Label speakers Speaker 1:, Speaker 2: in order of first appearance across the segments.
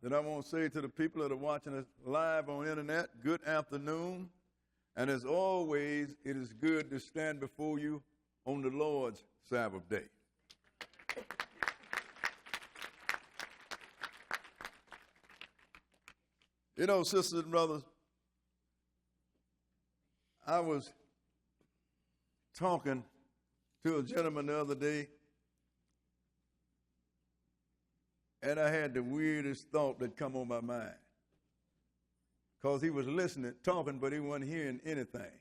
Speaker 1: that I want to say to the people that are watching us live on the internet, good afternoon. And as always, it is good to stand before you on the Lord's Sabbath day. You know, sisters and brothers, I was talking to a gentleman the other day, and I had the weirdest thought that come on my mind. Because he was listening, talking, but he wasn't hearing anything.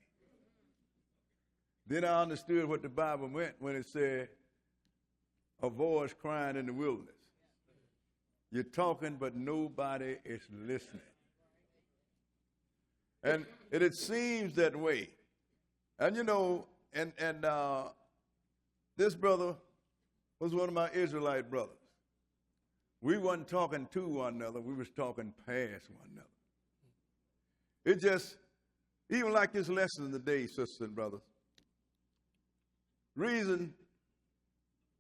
Speaker 1: Then I understood what the Bible meant when it said, a voice crying in the wilderness. You're talking, but nobody is listening. And it seems that way. And you know, this brother was one of my Israelite brothers. We wasn't talking to one another, we was talking past one another. It just, even like this lesson today, sisters and brothers, reason,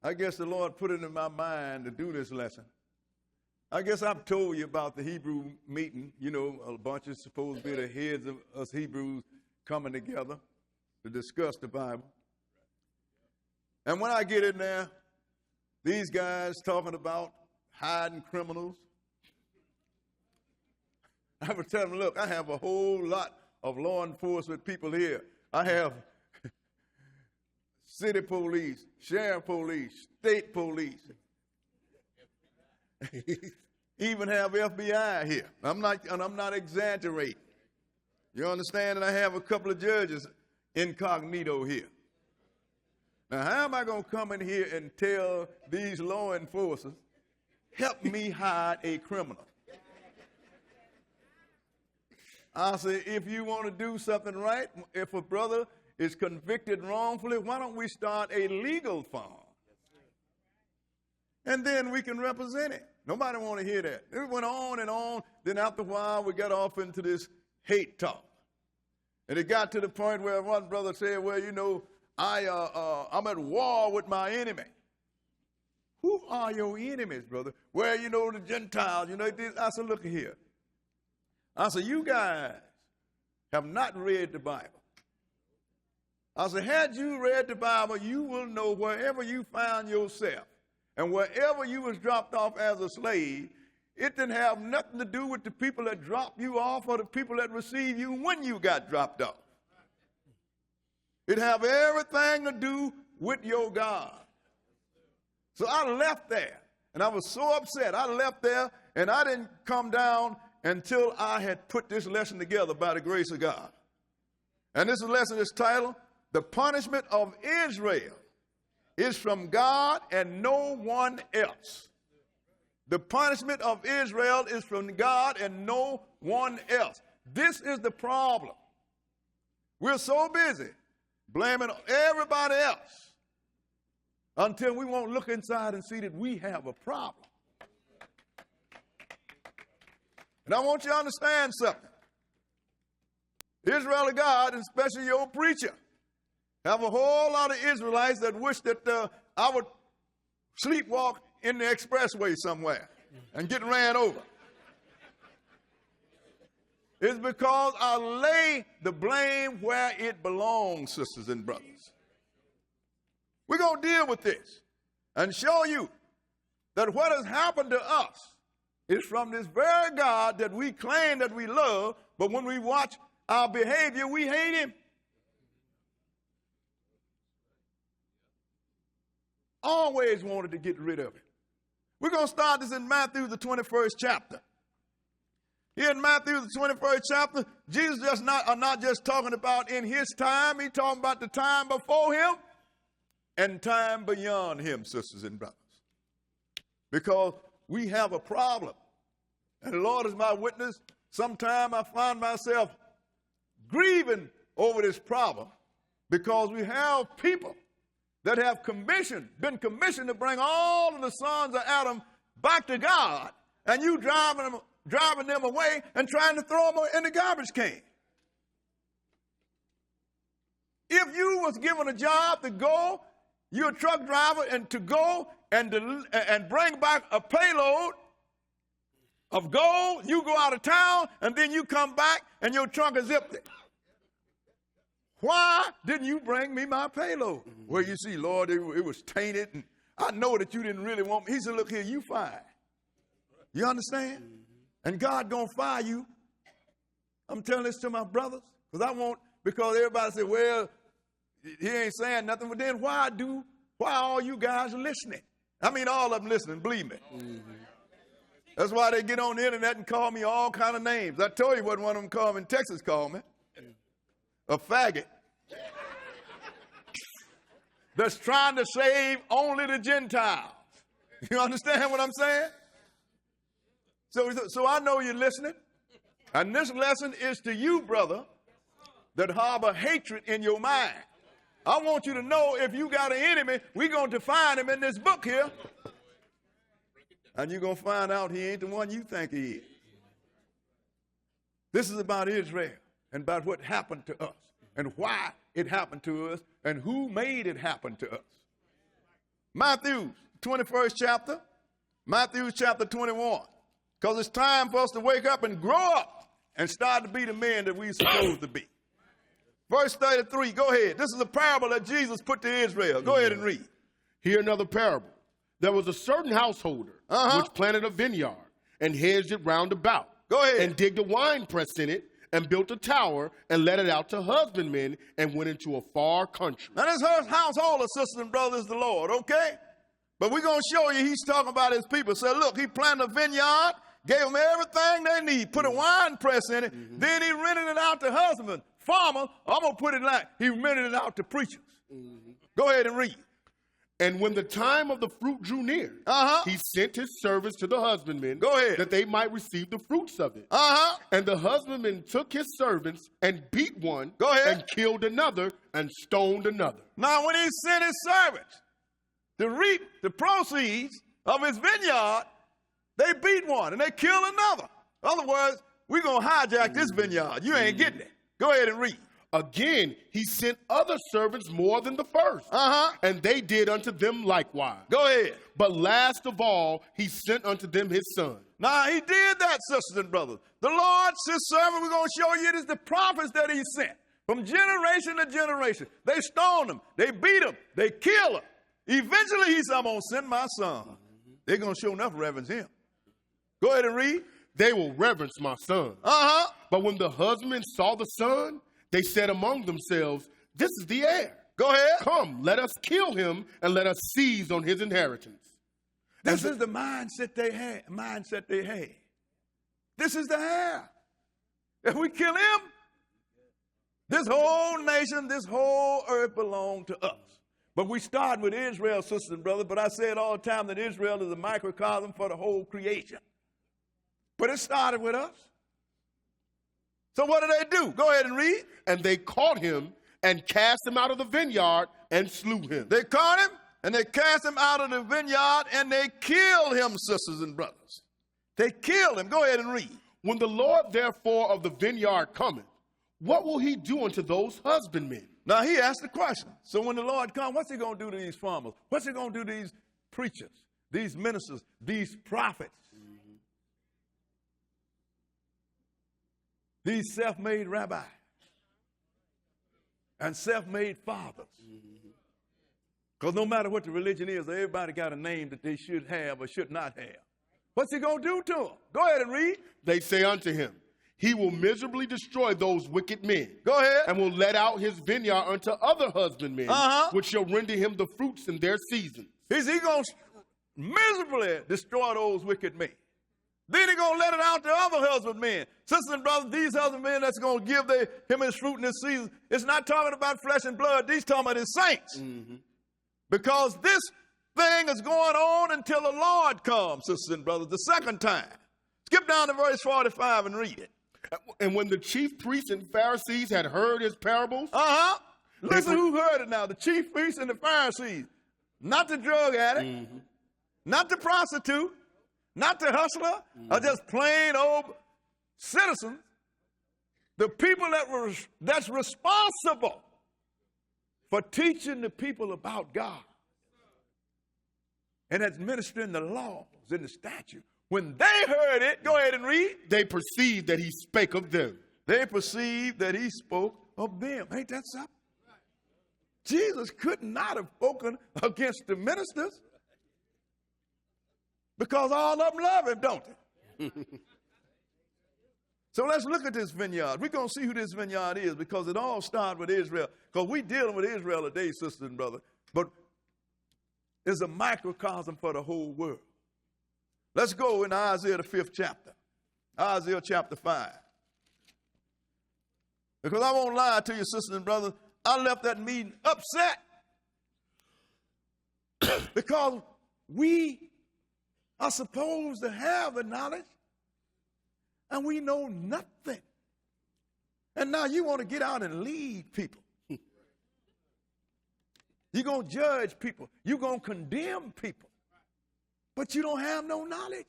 Speaker 1: I guess the Lord put it in my mind to do this lesson. I guess I've told you about the Hebrew meeting, you know, a bunch of supposed to be the heads of us Hebrews coming together to discuss the Bible. And when I get in there, these guys talking about hiding criminals. I would tell them, look, I have a whole lot of law enforcement people here. I have city police, sheriff police, state police. Even have FBI here. I'm not exaggerating. You understand? And I have a couple of judges incognito here. Now, how am I going to come in here and tell these law enforcers, help me hide a criminal? I say, if you want to do something right, if a brother is convicted wrongfully, why don't we start a legal farm? And then we can represent it. Nobody want to hear that. It went on and on. Then after a while, we got off into this hate talk. And it got to the point where one brother said, well, you know, I'm at war with my enemy. Who are your enemies, brother? Well, you know, the Gentiles, you know, I said, look here. I said, you guys have not read the Bible. I said, had you read the Bible, you will know wherever you found yourself and wherever you was dropped off as a slave, it didn't have nothing to do with the people that dropped you off or the people that received you when you got dropped off. It have everything to do with your God. So I left there, and I was so upset. I left there, and I didn't come down until I had put this lesson together by the grace of God. And this lesson is titled, The Punishment of Israel is from God and no one else. The punishment of Israel is from God and no one else. This is the problem. We're so busy blaming everybody else until we won't look inside and see that we have a problem. And I want you to understand something. Israel of God, and especially your preacher, have a whole lot of Israelites that wish that I would sleepwalk in the expressway somewhere and get ran over. It's because I lay the blame where it belongs, sisters and brothers. We're going to deal with this and show you that what has happened to us is from this very God that we claim that we love, but when we watch our behavior, we hate him. Always wanted to get rid of it. We're going to start this in Matthew, the 21st chapter. Here in Matthew, the 21st chapter, Jesus not just talking about in his time. He's talking about the time before him and time beyond him, sisters and brothers. Because we have a problem. And the Lord is my witness. Sometimes I find myself grieving over this problem because we have people that have been commissioned to bring all of the sons of Adam back to God, and you driving them away and trying to throw them in the garbage can. If you was given a job to go, you're a truck driver, and to go and bring back a payload, of gold. You go out of town, and then you come back, and your trunk is empty. Why didn't you bring me my payload? Well, you see, Lord, it was tainted, and I know that you didn't really want me. He said, look here, you fine. You understand? And God gonna fire you. I'm telling this to my brothers, because everybody say, well, he ain't saying nothing, but then why all you guys are listening? I mean, all of them listening, believe me. That's why they get on the internet and call me all kind of names. I told you what one of them called me in Texas called me. A faggot. That's trying to save only the Gentiles. You understand what I'm saying? So I know you're listening. And this lesson is to you, brother, that harbor hatred in your mind. I want you to know if you got an enemy, we're going to define him in this book here. And you're going to find out he ain't the one you think he is. This is about Israel and about what happened to us and why it happened to us and who made it happen to us. Matthew, 21st chapter, Matthew chapter 21. Because it's time for us to wake up and grow up and start to be the men that we're supposed to be. Verse 33, go ahead. This is a parable that Jesus put to Israel. Go ahead and read.
Speaker 2: Hear another parable. There was a certain householder which planted a vineyard and hedged it round about.
Speaker 1: Go ahead.
Speaker 2: And digged a winepress in it and built a tower and let it out to husbandmen and went into a far country.
Speaker 1: Now this householder, sisters and brothers, the Lord, okay? But we're going to show you he's talking about his people. Say, look, he planted a vineyard, gave them everything they need, put a wine press in it, then he rented it out to husbandmen. Farmer, I'm going to put it like he rented it out to preachers. Go ahead and read.
Speaker 2: And when the time of the fruit drew near, he sent his servants to the husbandmen.
Speaker 1: Go ahead.
Speaker 2: That they might receive the fruits of it. And the husbandmen took his servants and beat one.
Speaker 1: Go ahead.
Speaker 2: And killed another and stoned another.
Speaker 1: Now when he sent his servants to reap the proceeds of his vineyard, they beat one and they killed another. In other words, we're going to hijack this vineyard. You ain't getting it. Go ahead and read.
Speaker 2: Again, he sent other servants more than the first. And they did unto them likewise.
Speaker 1: Go ahead.
Speaker 2: But last of all, he sent unto them his son.
Speaker 1: Now, he did that, sisters and brothers. The Lord's his servant. We're going to show you it is the prophets that he sent. From generation to generation. They stoned him. They beat him. They killed him. Eventually, he said, I'm going to send my son. They're going to show enough reverence him. Go ahead and read.
Speaker 2: They will reverence my son. But when the husbandmen saw the son, they said among themselves, this is the heir.
Speaker 1: Go ahead.
Speaker 2: Come, let us kill him and let us seize on his inheritance.
Speaker 1: This is the mindset they had. This is the heir. If we kill him, this whole nation, this whole earth belong to us. But we start with Israel, sisters and brothers. But I say it all the time that Israel is a microcosm for the whole creation. But it started with us. So what did they do? Go ahead and read.
Speaker 2: And they caught him and cast him out of the vineyard and slew him.
Speaker 1: They caught him and they cast him out of the vineyard and they killed him, sisters and brothers. They killed him. Go ahead and read.
Speaker 2: When the Lord therefore of the vineyard cometh, what will he do unto those husbandmen?
Speaker 1: Now he asked the question. So when the Lord comes, what's he going to do to these farmers? What's he going to do to these preachers, these ministers, these prophets? These self-made rabbis and self-made fathers. Because no matter what the religion is, everybody got a name that they should have or should not have. What's he going to do to them? Go ahead and read.
Speaker 2: They say unto him, he will miserably destroy those wicked men.
Speaker 1: Go ahead.
Speaker 2: And will let out his vineyard unto other husbandmen, which shall render him the fruits in their seasons.
Speaker 1: Is he going to miserably destroy those wicked men? Then he's going to let it out to other husbandmen. Sisters and brothers, these husbandmen that's going to give him his fruit in this season, it's not talking about flesh and blood. These talking about his saints. Because this thing is going on until the Lord comes, sisters and brothers, the second time. Skip down to verse 45 and read it.
Speaker 2: And when the chief priests and Pharisees had heard his parables.
Speaker 1: Listen who heard it now. The chief priests and the Pharisees. Not the drug addict. Not the prostitute. Not the hustler, or just plain old citizens. The people that's responsible for teaching the people about God and administering the laws and the statute. When they heard it, go ahead and read.
Speaker 2: They perceived that he spake of them.
Speaker 1: They perceived that he spoke of them. Ain't that something? Jesus could not have spoken against the ministers because all of them love him, don't they? So let's look at this vineyard. We're going to see who this vineyard is because it all started with Israel. Because we're dealing with Israel today, sisters and brothers. But it's a microcosm for the whole world. Let's go in Isaiah, the 5th chapter. Isaiah chapter 5. Because I won't lie to you, sisters and brothers, I left that meeting upset. Because we are supposed to have the knowledge, and we know nothing. And now you want to get out and lead people. You're going to judge people. You're going to condemn people. But you don't have no knowledge.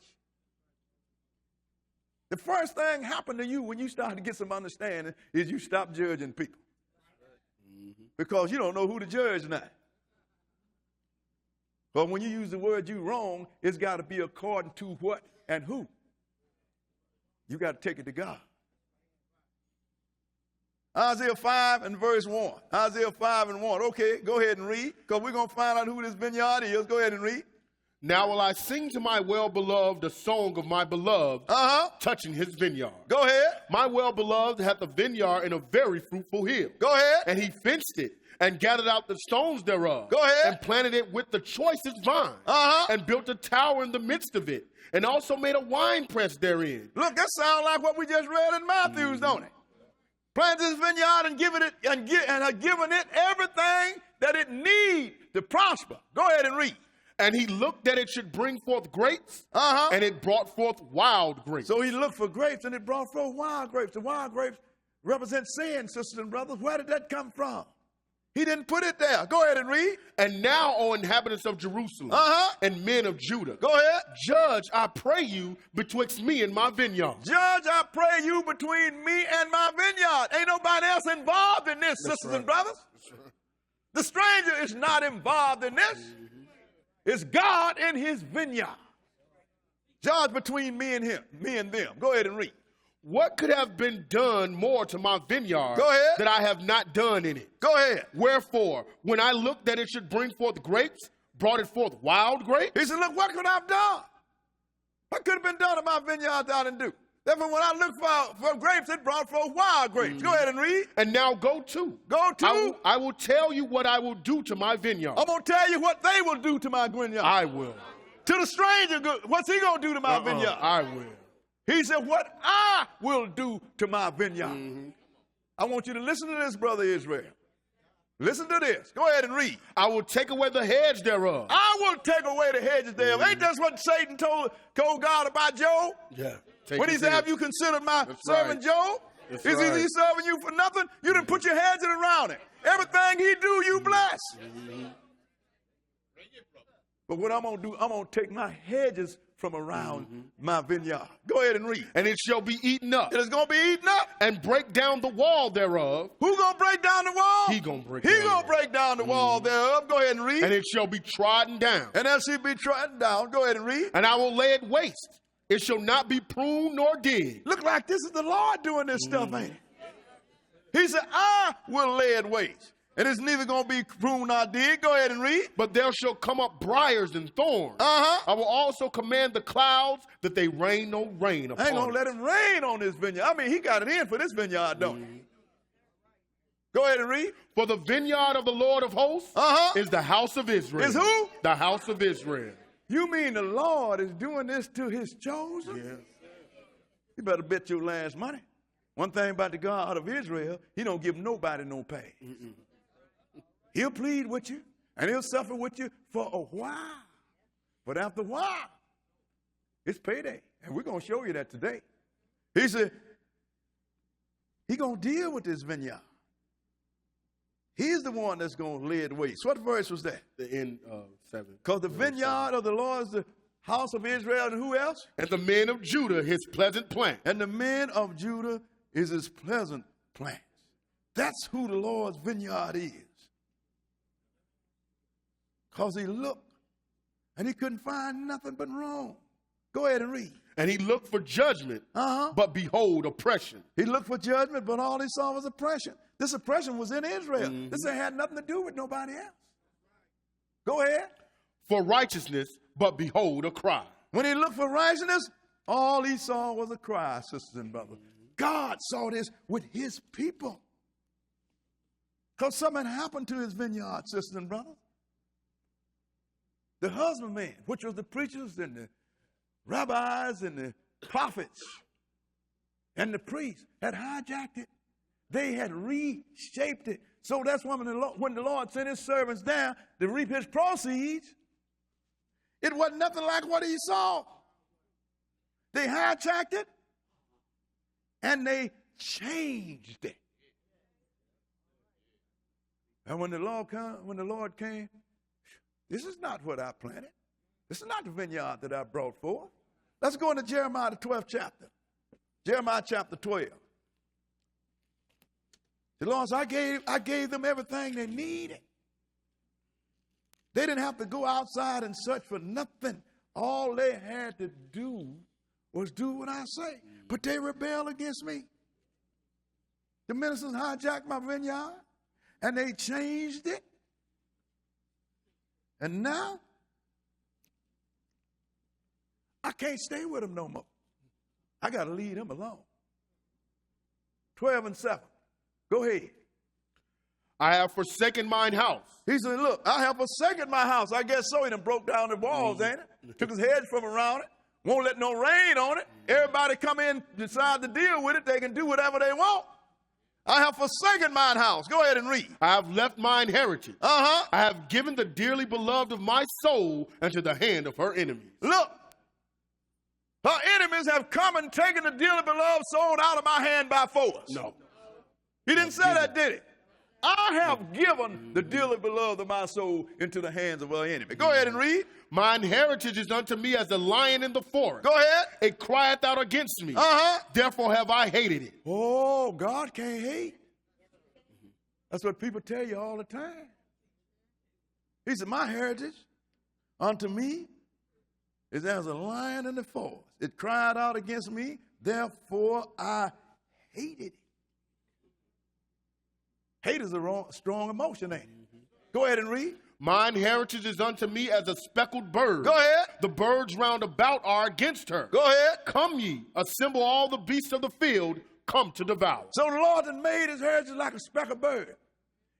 Speaker 1: The first thing happened to you when you start to get some understanding is you stop judging people. Because you don't know who to judge now. But when you use the word you wrong, it's got to be according to what and who. You got to take it to God. Isaiah 5 and verse 1. Isaiah 5 and 1. Okay, go ahead and read, because we're going to find out who this vineyard is. Go ahead and read.
Speaker 2: Now will I sing to my well-beloved a song of my beloved, touching his vineyard.
Speaker 1: Go ahead.
Speaker 2: My well-beloved hath a vineyard in a very fruitful hill.
Speaker 1: Go ahead.
Speaker 2: And he fenced it and gathered out the stones thereof.
Speaker 1: Go ahead.
Speaker 2: And planted it with the choicest vine. And built a tower in the midst of it. And also made a winepress therein.
Speaker 1: Look, that sounds like what we just read in Matthew, don't it? Planted this vineyard and given it everything that it needs to prosper. Go ahead and read.
Speaker 2: And he looked that it should bring forth grapes, and it brought forth wild grapes.
Speaker 1: So he looked for grapes, and it brought forth wild grapes. The wild grapes represent sin, sisters and brothers. Where did that come from? He didn't put it there. Go ahead and read.
Speaker 2: And now, O inhabitants of Jerusalem, and men of Judah,
Speaker 1: go ahead.
Speaker 2: Judge, I pray you, betwixt me and my vineyard.
Speaker 1: Judge, I pray you, between me and my vineyard. Ain't nobody else involved in this, sisters and brothers. Right. The stranger is not involved in this. It's God in his vineyard. Judge between me and him, me and them. Go ahead and read.
Speaker 2: What could have been done more to my vineyard that I have not done in it?
Speaker 1: Go ahead.
Speaker 2: Wherefore, when I looked that it should bring forth grapes, brought it forth wild grapes?
Speaker 1: He said, look, what could I have done? What could have been done to my vineyard that I didn't do? Therefore, when I looked for grapes, it brought forth wild grapes. Go ahead and read.
Speaker 2: And now go to.
Speaker 1: Go to.
Speaker 2: I will tell you what I will do to my vineyard.
Speaker 1: I'm going to tell you what they will do to my vineyard.
Speaker 2: I will.
Speaker 1: To the stranger, what's he going to do to my vineyard?
Speaker 2: I will.
Speaker 1: He said, what I will do to my vineyard. I want you to listen to this, brother Israel. Listen to this. Go ahead and read.
Speaker 2: I will take away the hedge thereof.
Speaker 1: I will take away the hedges thereof. Ain't that what Satan told God about Job?
Speaker 2: Yeah.
Speaker 1: When he said, have you considered my servant Job? Is he serving you for nothing? You didn't put your hedges around him. Everything he do, you bless. But what I'm going to do, I'm going to take my hedges from around my vineyard. Go ahead and read.
Speaker 2: And it shall be eaten up.
Speaker 1: It is going to be eaten up.
Speaker 2: And break down the wall thereof.
Speaker 1: Who going to break down the wall?
Speaker 2: He going to break
Speaker 1: down the wall thereof. Go ahead and read.
Speaker 2: And it shall be trodden down.
Speaker 1: And it shall be trodden down. Go ahead and read.
Speaker 2: And I will lay it waste. It shall not be pruned nor digged.
Speaker 1: Look like this is the Lord doing this stuff, ain't it? He said, I will lay it waste. And it's neither going to be pruned nor digged. Go ahead and read.
Speaker 2: But there shall come up briars and thorns. I will also command the clouds that they rain no rain upon.
Speaker 1: I ain't going to let him rain on this vineyard. I mean, he got it in for this vineyard, don't he? Go ahead and read.
Speaker 2: For the vineyard of the Lord of hosts is the house of Israel.
Speaker 1: Is who?
Speaker 2: The house of Israel.
Speaker 1: You mean the Lord is doing this to his chosen?
Speaker 2: Yeah.
Speaker 1: You better bet your last money. One thing about the God of Israel, he don't give nobody no pay. He'll plead with you, and he'll suffer with you for a while. But after a while, it's payday. And we're going to show you that today. He said, he's going to deal with this vineyard. He's the one that's going to lay it waste. What verse was that?
Speaker 2: The end of 7.
Speaker 1: Because the vineyard of the Lord is the house of Israel, and who else?
Speaker 2: And the men of Judah, his pleasant plant.
Speaker 1: And the men of Judah is his pleasant plant. That's who the Lord's vineyard is. Because he looked, and he couldn't find nothing but wrong. Go ahead and read.
Speaker 2: And he looked for judgment, but behold, oppression.
Speaker 1: He looked for judgment, but all he saw was oppression. This oppression was in Israel. This had nothing to do with nobody else. Go ahead.
Speaker 2: For righteousness, but behold, a cry.
Speaker 1: When he looked for righteousness, all he saw was a cry, sisters and brothers. God saw this with his people. Because something happened to his vineyard, sisters and brothers. The husbandmen, which was the preachers and the rabbis and the prophets and the priests, had hijacked it. They had reshaped it. So that's when the Lord sent his servants down to reap his proceeds, it wasn't nothing like what he saw. They hijacked it and they changed it. And when the Lord came, this is not what I planted. This is not the vineyard that I brought forth. Let's go into Jeremiah, the 12th chapter. Jeremiah chapter 12. The Lord said, I gave them everything they needed. They didn't have to go outside and search for nothing. All they had to do was do what I say. But they rebelled against me. The ministers hijacked my vineyard, and they changed it. And now, I can't stay with them no more. I got to leave them alone. 12 and 7. Go ahead.
Speaker 2: I have forsaken mine house.
Speaker 1: He said, look, I have forsaken my house. I guess so. He done broke down the walls, ain't it? Took his hedge from around it. Won't let no rain on it. Everybody come in, decide to deal with it. They can do whatever they want. I have forsaken mine house. Go ahead and read.
Speaker 2: I have left mine heritage. I have given the dearly beloved of my soul into the hand of her enemies.
Speaker 1: Look, her enemies have come and taken the dearly beloved soul out of my hand by force.
Speaker 2: No.
Speaker 1: He didn't say that, did he? I have given the dearly beloved of my soul into the hands of her enemy. Go ahead and read.
Speaker 2: Mine heritage is unto me as a lion in the forest.
Speaker 1: Go ahead.
Speaker 2: It crieth out against me. Therefore have I hated it.
Speaker 1: Oh, God can't hate. That's what people tell you all the time. He said, my heritage unto me is as a lion in the forest. It cried out against me. Therefore I hated it. Hate is a strong emotion, ain't it? Go ahead and read.
Speaker 2: Mine heritage is unto me as a speckled bird.
Speaker 1: Go ahead.
Speaker 2: The birds round about are against her.
Speaker 1: Go ahead.
Speaker 2: Come ye, assemble all the beasts of the field, come to devour.
Speaker 1: So the Lord has made his heritage like a speckled bird.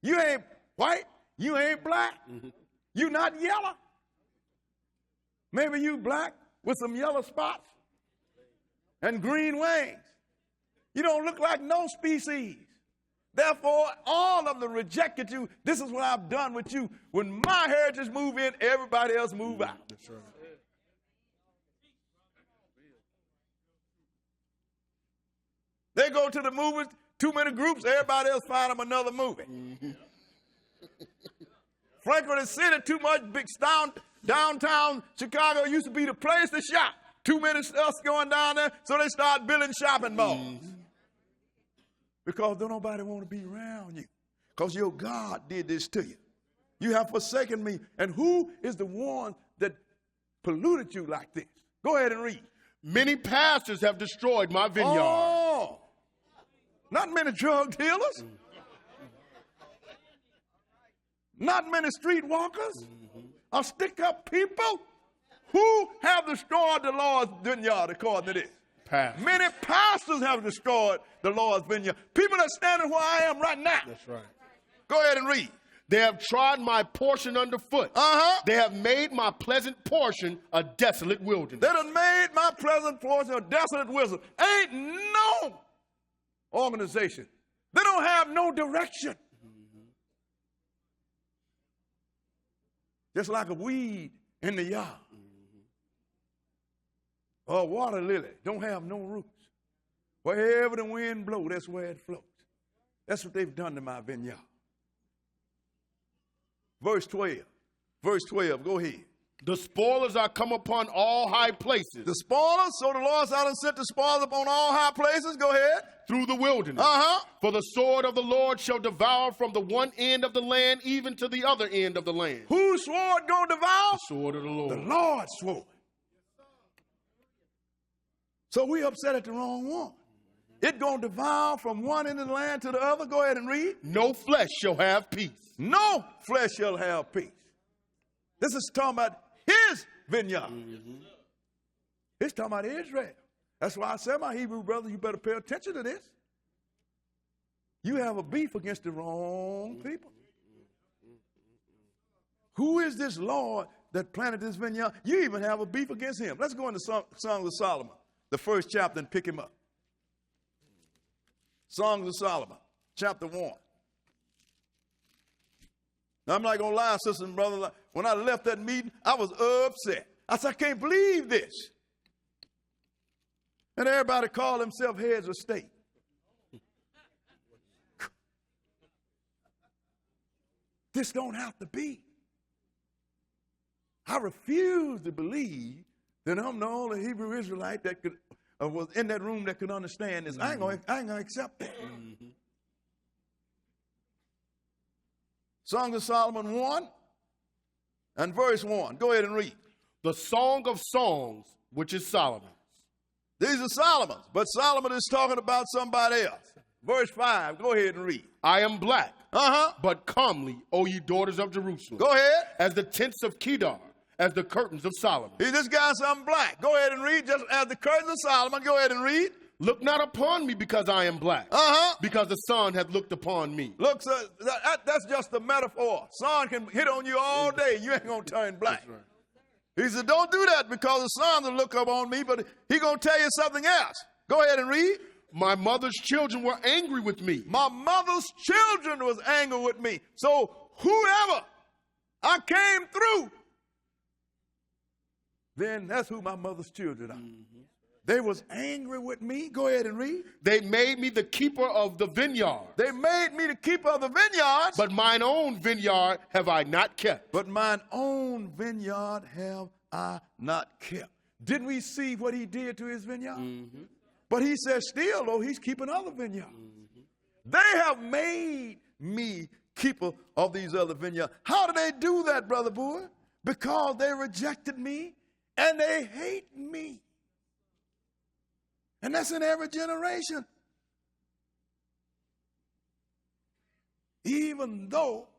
Speaker 1: You ain't white. You ain't black. You not yellow. Maybe you black with some yellow spots and green wings. You don't look like no species. Therefore, all of them rejected you. This is what I've done with you. When my heritage move in, everybody else move out.
Speaker 2: That's right.
Speaker 1: They go to the movies, too many groups, everybody else find them another movie. Franklin City, too much big downtown Chicago used to be the place to shop. Too many stuff going down there, so they start building shopping malls. Because don't nobody want to be around you. Because your God did this to you. You have forsaken me. And who is the one that polluted you like this? Go ahead and read.
Speaker 2: Many pastors have destroyed my vineyard.
Speaker 1: Oh, not many drug dealers. Not many street walkers. Or stick-up people who have destroyed the Lord's vineyard according to this.
Speaker 2: Pastors.
Speaker 1: Many pastors have destroyed the Lord's vineyard. People that are standing where I am right now.
Speaker 2: That's right.
Speaker 1: Go ahead and read.
Speaker 2: They have trod my portion underfoot. They have made my pleasant portion a desolate wilderness.
Speaker 1: They done made my pleasant portion a desolate wilderness. Ain't no organization. They don't have no direction. Just like a weed in the yard. Or a water lily don't have no roots. Wherever the wind blows, that's where it floats. That's what they've done to my vineyard. Verse 12. Verse 12, go ahead.
Speaker 2: The spoilers are come upon all high places.
Speaker 1: The spoilers, so the Lord out and sent the spoilers upon all high places. Go ahead.
Speaker 2: Through the wilderness. For the sword of the Lord shall devour from the one end of the land even to the other end of the land.
Speaker 1: Whose sword gonna devour?
Speaker 2: The sword of the Lord.
Speaker 1: The Lord's sword. So we upset at the wrong one. It going to devour from one end of the land to the other. Go ahead and read.
Speaker 2: No flesh shall have peace.
Speaker 1: No flesh shall have peace. This is talking about his vineyard. It's talking about Israel. That's why I said, my Hebrew brother, you better pay attention to this. You have a beef against the wrong people. Who is this Lord that planted this vineyard? You even have a beef against him. Let's go into Songs of Solomon, the first chapter, and pick him up. Songs of Solomon, chapter 1. Now, I'm not going to lie, sisters and brothers. When I left that meeting, I was upset. I said, I can't believe this. And everybody called themselves heads of state. This don't have to be. I refuse to believe that I'm the only Hebrew Israelite that could was in that room that could understand this. I ain't gonna accept that. Song of Solomon 1 and verse 1. Go ahead and read.
Speaker 2: The Song of Songs, which is Solomon's.
Speaker 1: These are Solomon's, but Solomon is talking about somebody else. Verse 5, go ahead and read.
Speaker 2: I am black, but comely, O ye daughters of Jerusalem.
Speaker 1: Go ahead.
Speaker 2: As the tents of Kedar, as the curtains of Solomon.
Speaker 1: This guy's something black. Go ahead and read. Just as the curtains of Solomon, go ahead and read.
Speaker 2: Look not upon me because I am black, because the sun hath looked upon me.
Speaker 1: Look, sir, that's just a metaphor. Sun can hit on you all day. You ain't going to turn black. That's right. He said, don't do that because the sun will look up on me, but he going to tell you something else. Go ahead and read.
Speaker 2: My mother's children were angry with me.
Speaker 1: My mother's children was angry with me. So whoever I came through, then that's who my mother's children are. They was angry with me. Go ahead and read.
Speaker 2: They made me the keeper of the vineyard.
Speaker 1: They made me the keeper of the vineyards.
Speaker 2: But mine own vineyard have I not kept.
Speaker 1: But mine own vineyard have I not kept. Didn't we see what he did to his vineyard? But he says still, though, he's keeping other vineyards. They have made me keeper of these other vineyards. How do they do that, brother boy? Because they rejected me and they hate me. And that's in every generation. Even though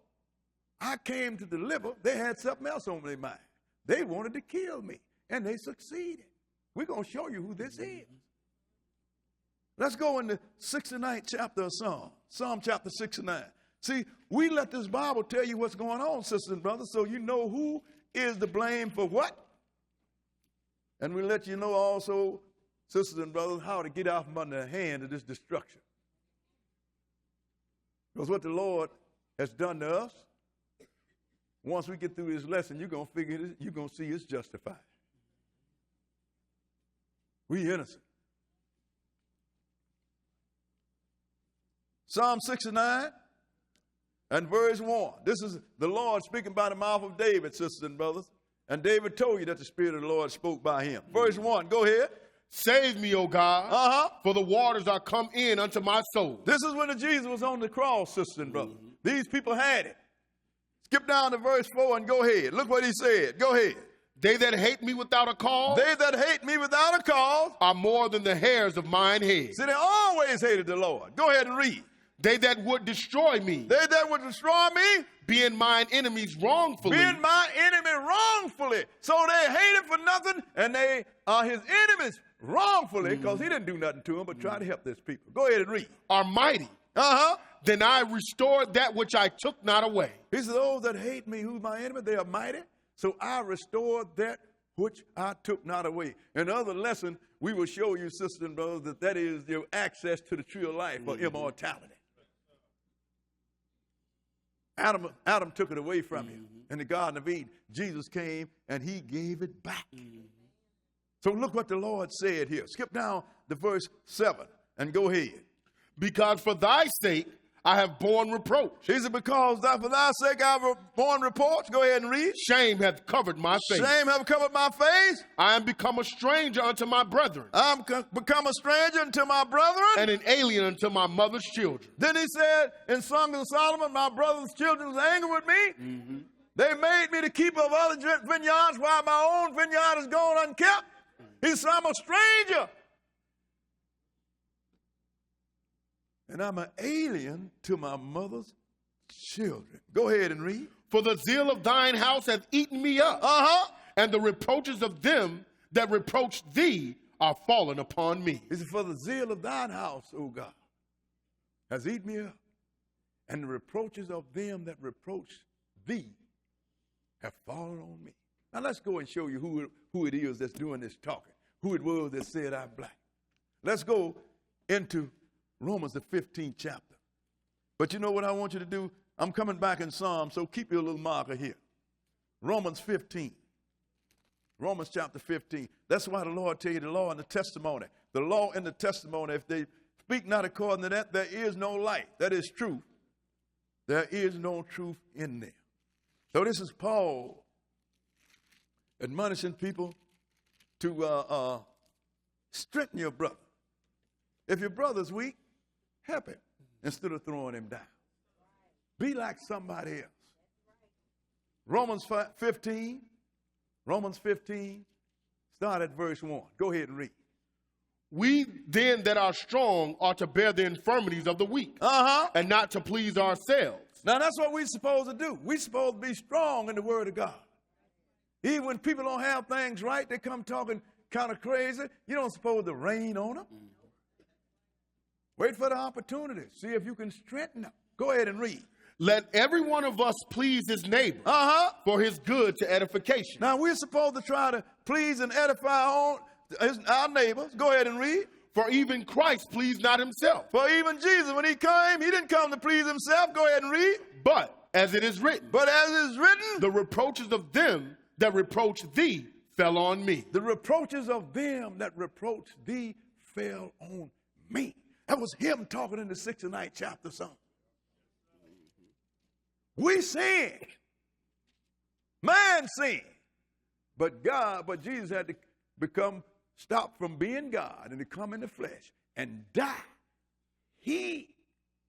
Speaker 1: I came to deliver, they had something else on their mind. They wanted to kill me, and they succeeded. We're going to show you who this is. Let's go in the 69th chapter of Psalm, Psalm chapter 69. See, we let this Bible tell you what's going on, sisters and brothers, so you know who is to blame for what. And we let you know also, sisters and brothers, how to get out from under the hand of this destruction. Because what the Lord has done to us, once we get through this lesson, you're going to figure it, you're going to see it's justified. We innocent. Psalm 69 and verse 1. This is the Lord speaking by the mouth of David, sisters and brothers. And David told you that the Spirit of the Lord spoke by him. Verse 1, go ahead.
Speaker 2: Save me, O God, for the waters are come in unto my soul.
Speaker 1: This is when Jesus was on the cross, sisters and brothers. These people had it. Skip down to verse 4 and go ahead. Look what he said. Go ahead.
Speaker 2: They that hate me without a cause.
Speaker 1: They that hate me without a cause.
Speaker 2: Are more than the hairs of mine head.
Speaker 1: See, they always hated the Lord. Go ahead and read.
Speaker 2: They that would destroy me.
Speaker 1: They that would destroy me.
Speaker 2: Being mine enemies wrongfully.
Speaker 1: Being my enemy wrongfully. So they hate him for nothing, and they are his enemies wrongfully, because he didn't do nothing to them but try to help this people. Go ahead and read.
Speaker 2: Are mighty. Then I restored that which I took not away.
Speaker 1: He said, those that hate me, who's my enemy, they are mighty. So I restored that which I took not away. In other lesson, we will show you, sisters and brothers, that that is your access to the tree of life or immortality. Adam took it away from you in the Garden of Eden. Jesus came and he gave it back. So look what the Lord said here. Skip down to verse 7 and go ahead.
Speaker 2: Because for thy sake I have borne reproach.
Speaker 1: He said, because for thy sake I have borne reproach. Go ahead and read.
Speaker 2: Shame hath covered my face.
Speaker 1: Shame hath covered my face.
Speaker 2: I am become a stranger unto my brethren.
Speaker 1: I am become a stranger unto my brethren.
Speaker 2: And an alien unto my mother's children.
Speaker 1: Then he said in Song of Solomon, my brother's children was angry with me. They made me the keeper of other vineyards while my own vineyard is gone unkept. He said, I'm a stranger and I'm an alien to my mother's children. Go ahead and read.
Speaker 2: For the zeal of thine house hath eaten me up, and the reproaches of them that reproach thee are fallen upon me.
Speaker 1: He said, for the zeal of thine house, O God, has eaten me up, and the reproaches of them that reproach thee have fallen on me. Now let's go and show you who it is that's doing this talking, who it was that said I'm black. Let's go into Romans the 15th chapter. But you know what I want you to do? I'm coming back in Psalms, so keep your little marker here. Romans 15. Romans chapter 15. That's why the Lord tell you the law and the testimony. The law and the testimony, if they speak not according to that, there is no light. That is truth. There is no truth in there. So this is Paul admonishing people to strengthen your brother. If your brother's weak, help him instead of throwing him down. Be like somebody else. Romans 15, start at verse 1. Go ahead and read.
Speaker 2: We then that are strong ought to bear the infirmities of the weak, and not to please ourselves.
Speaker 1: Now that's what we're supposed to do. We're supposed to be strong in the word of God. Even when people don't have things right, they come talking kind of crazy. You don't supposed to rain on them. Wait for the opportunity. See if you can strengthen them. Go ahead and read.
Speaker 2: Let every one of us please his neighbor for his good to edification.
Speaker 1: Now we're supposed to try to please and edify our neighbors. Go ahead and read.
Speaker 2: For even Christ pleased not himself.
Speaker 1: For even Jesus, when he came, he didn't come to please himself. Go ahead and read.
Speaker 2: But as it is written.
Speaker 1: But as it is written.
Speaker 2: The reproaches of them that reproach thee fell on me.
Speaker 1: The reproaches of them that reproach thee fell on me. That was him talking in the 69th chapter Psalm. We sin. Man sinned. But Jesus had to stop from being God and to come in the flesh and die. He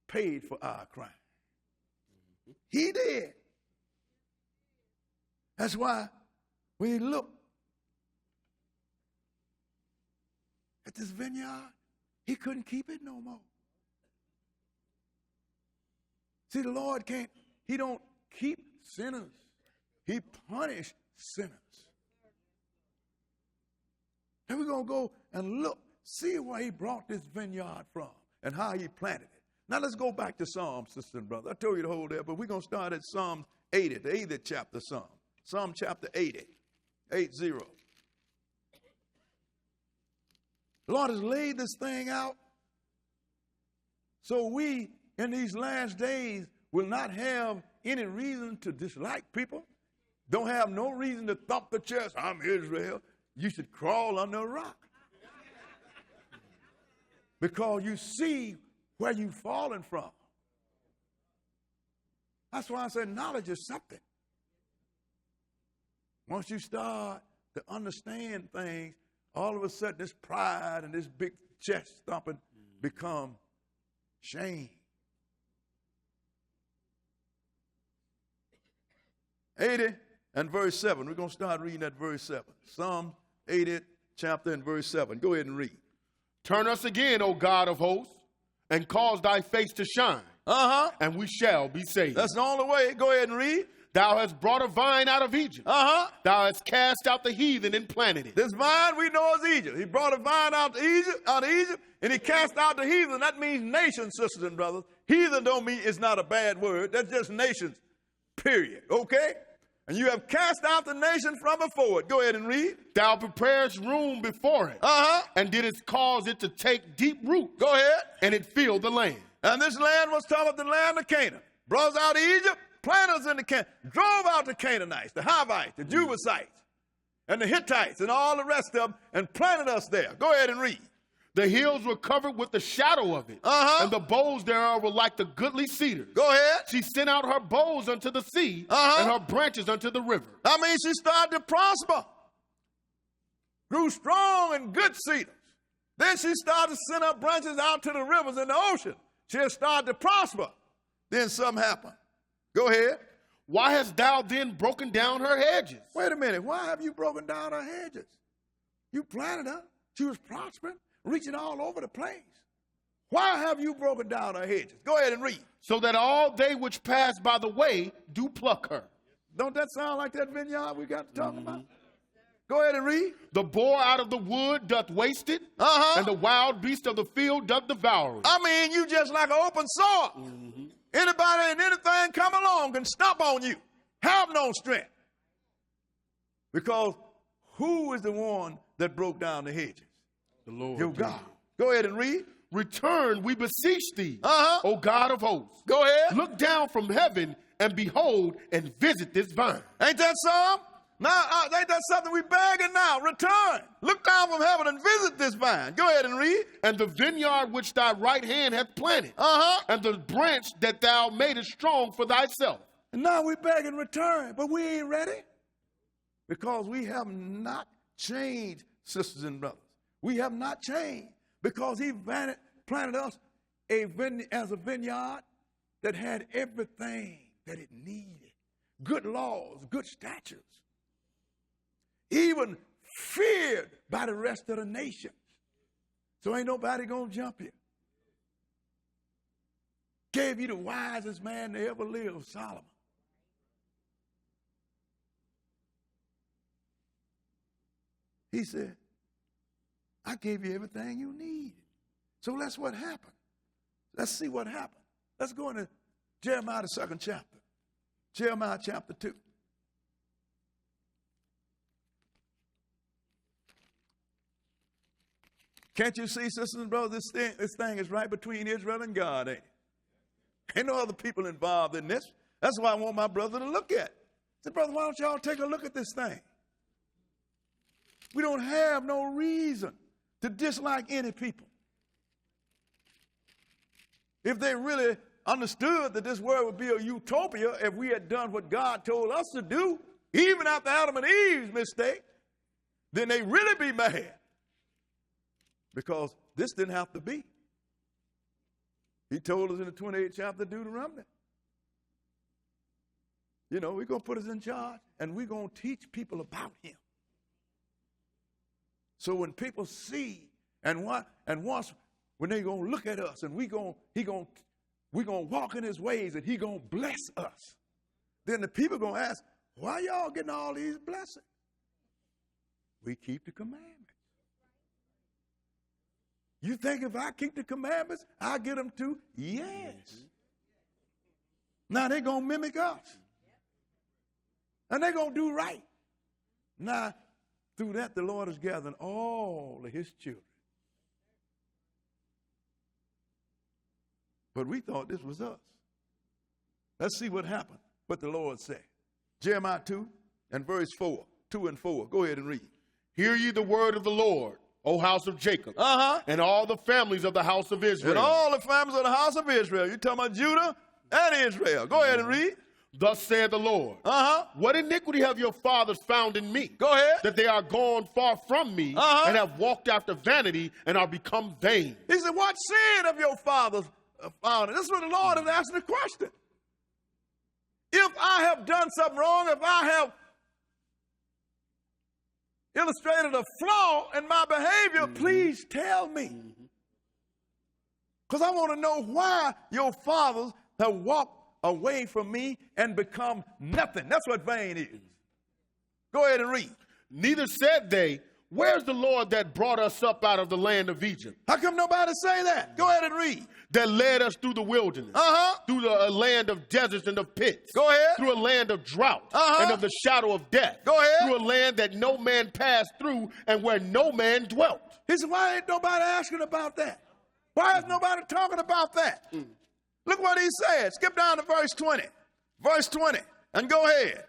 Speaker 1: paid for our crime. He did. That's why when you look at this vineyard, he couldn't keep it no more. See, the Lord he don't keep sinners. He punished sinners. And we're going to go and look, see where he brought this vineyard from and how he planted it. Now let's go back to Psalms, sister and brother. I told you to hold there, but we're going to start at Psalm 80, the 80th chapter Psalm. Psalm chapter 80, 80. The Lord has laid this thing out so we, in these last days, will not have any reason to dislike people. Don't have no reason to thump the chest. I'm Israel. You should crawl under a rock. Because you see where you've fallen from. That's why I said knowledge is something. Once you start to understand things, all of a sudden this pride and this big chest thumping become shame. 80 and verse 7. We're going to start reading at verse 7. Psalm 80 chapter and verse 7. Go ahead and read.
Speaker 2: Turn us again, O God of hosts, and cause thy face to shine, and we shall be saved.
Speaker 1: That's the only way. Go ahead and read.
Speaker 2: Thou hast brought a vine out of Egypt. Thou hast cast out the heathen and planted it.
Speaker 1: This vine we know is Egypt. He brought a vine out of Egypt, and he cast out the heathen. That means nations, sisters and brothers. Heathen don't mean it's not a bad word. That's just nations, period. Okay? And you have cast out the nation from before it. Go ahead and read.
Speaker 2: Thou preparest room before it, and didst cause it to take deep root.
Speaker 1: Go ahead.
Speaker 2: And it filled the land.
Speaker 1: And this land was called the land of Canaan. Brought us out of Egypt, planted us in the Canaan, drove out the Canaanites, the Hivites, the Jebusites, and the Hittites, and all the rest of them, and planted us there. Go ahead and read.
Speaker 2: The hills were covered with the shadow of it, and the boughs thereof were like the goodly cedars.
Speaker 1: Go ahead.
Speaker 2: She sent out her boughs unto the sea, and her branches unto the river.
Speaker 1: I mean, she started to prosper. Grew strong and good cedars. Then she started to send up branches out to the rivers and the ocean. She had started to prosper. Then something happened. Go ahead.
Speaker 2: Why hast thou then broken down her hedges?
Speaker 1: Wait a minute. Why have you broken down her hedges? You planted her. She was prospering, reaching all over the place. Why have you broken down her hedges? Go ahead and read.
Speaker 2: So that all they which pass by the way do pluck her.
Speaker 1: Don't that sound like that vineyard we got to talk about? Go ahead and read.
Speaker 2: The boar out of the wood doth waste it, and the wild beast of the field doth devour it.
Speaker 1: I mean, you just like an open sword. Anybody and anything come along can stomp on you. Have no strength. Because who is the one that broke down the hedges?
Speaker 2: The Lord.
Speaker 1: Your God. Go ahead and read.
Speaker 2: Return, we beseech thee, O God of hosts.
Speaker 1: Go ahead.
Speaker 2: Look down from heaven and behold and visit this vine.
Speaker 1: Ain't that something? Now, ain't that something we begging now? Return. Look down from heaven and visit this vine. Go ahead and read.
Speaker 2: And the vineyard which thy right hand hath planted. And the branch that thou madest strong for thyself.
Speaker 1: And now we begging return, but we ain't ready. Because we have not changed, sisters and brothers. We have not changed. Because he planted us as a vineyard that had everything that it needed. Good laws, good statutes. Even feared by the rest of the nations. So ain't nobody going to jump you. Gave you the wisest man to ever live, Solomon. He said, I gave you everything you need. So that's what happened. Let's see what happened. Let's go into Jeremiah, the 2nd chapter. Jeremiah chapter 2. Can't you see, sisters and brothers, this thing is right between Israel and God, ain't it? Ain't no other people involved in this. That's why I want my brother to look at it. I said, brother, why don't y'all take a look at this thing? We don't have no reason to dislike any people. If they really understood that this world would be a utopia if we had done what God told us to do, even after Adam and Eve's mistake, then they'd really be mad. Because this didn't have to be. He told us in the 28th chapter of Deuteronomy. You know, we're going to put us in charge and we're going to teach people about him. So when people see and once when they're going to look at us and we're going to walk in his ways and he's going to bless us, then the people going to ask, why y'all getting all these blessings? We keep the commandments. You think if I keep the commandments, I'll get them too? Yes. Now they're going to mimic us. And they're going to do right. Now, through that, the Lord is gathering all of his children. But we thought this was us. Let's see what happened, what the Lord said. Jeremiah 2 and verse 4, 2 and 4. Go ahead and read.
Speaker 2: Hear ye the word of the Lord, O house of Jacob, and all the families of the house of Israel.
Speaker 1: And all the families of the house of Israel. You're talking about Judah and Israel. Go ahead and read.
Speaker 2: Thus saith the Lord, what iniquity have your fathers found in me?
Speaker 1: Go ahead.
Speaker 2: That they are gone far from me and have walked after vanity and are become vain.
Speaker 1: He said, what sin of your fathers found? This is what the Lord is asking the question. If I have done something wrong, if I have illustrated a flaw in my behavior, please tell me. Because I want to know why your fathers have walked away from me and become nothing. That's what vain is. Go ahead and read.
Speaker 2: Neither said they, where's the Lord that brought us up out of the land of Egypt?
Speaker 1: How come nobody say that? Go ahead and read.
Speaker 2: That led us through the wilderness, through a land of deserts and of pits.
Speaker 1: Go ahead.
Speaker 2: Through a land of drought and of the shadow of death.
Speaker 1: Go ahead.
Speaker 2: Through a land that no man passed through and where no man dwelt.
Speaker 1: He said, why ain't nobody asking about that? Why is nobody talking about that? Look what he said. Skip down to verse 20. Verse 20. And go ahead.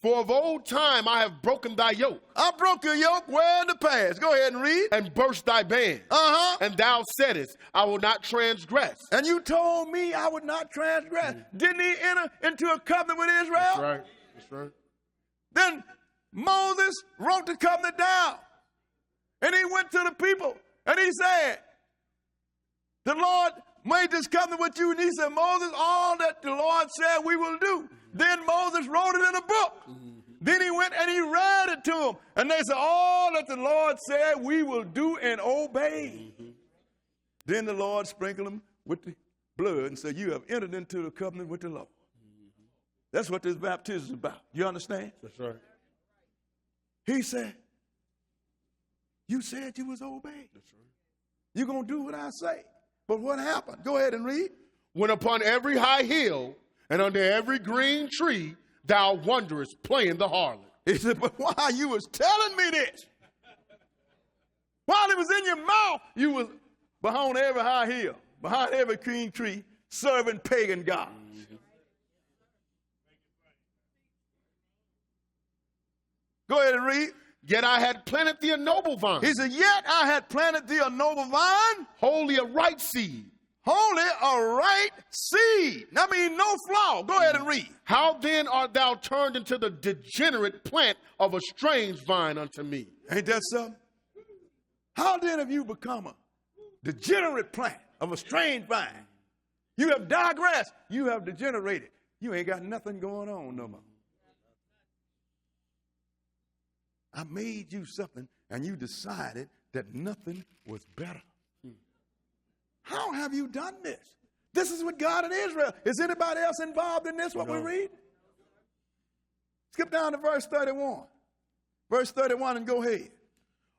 Speaker 2: For of old time I have broken thy yoke.
Speaker 1: I broke your yoke where in the past. Go ahead and read.
Speaker 2: And burst thy band. And thou saidest, I will not transgress.
Speaker 1: And you told me I would not transgress. Didn't he enter into a covenant with Israel?
Speaker 2: That's right. That's right.
Speaker 1: Then Moses wrote the covenant down. And he went to the people. And he said, the Lord made this covenant with you. And he said, Moses, all that the Lord said we will do. Then Moses wrote it in a book. Then he went and he read it to them. And they said, all that the Lord said we will do and obey. Then the Lord sprinkled them with the blood and said, you have entered into the covenant with the Lord. That's what this baptism is about. You understand?
Speaker 2: That's right.
Speaker 1: He said, you said you was obeyed.
Speaker 2: That's right.
Speaker 1: You're going to do what I say. But what happened? Go ahead and read.
Speaker 2: When upon every high hill and under every green tree thou wanderest playing the harlot.
Speaker 1: He said, but while you was telling me this, while it was in your mouth, you was behind every high hill, behind every green tree, serving pagan gods. Go ahead and read.
Speaker 2: Yet I had planted thee a noble vine.
Speaker 1: He said, yet I had planted thee a noble vine.
Speaker 2: Wholly a right seed.
Speaker 1: Wholly a right seed. That means no flaw. Go ahead and read.
Speaker 2: How then art thou turned into the degenerate plant of a strange vine unto me?
Speaker 1: Ain't that something? How then have you become a degenerate plant of a strange vine? You have digressed. You have degenerated. You ain't got nothing going on no more. I made you something, and you decided that nothing was better. How have you done this? This is what God in Israel. Is anybody else involved in this, what we read? Skip down to verse 31. Verse 31 and go ahead.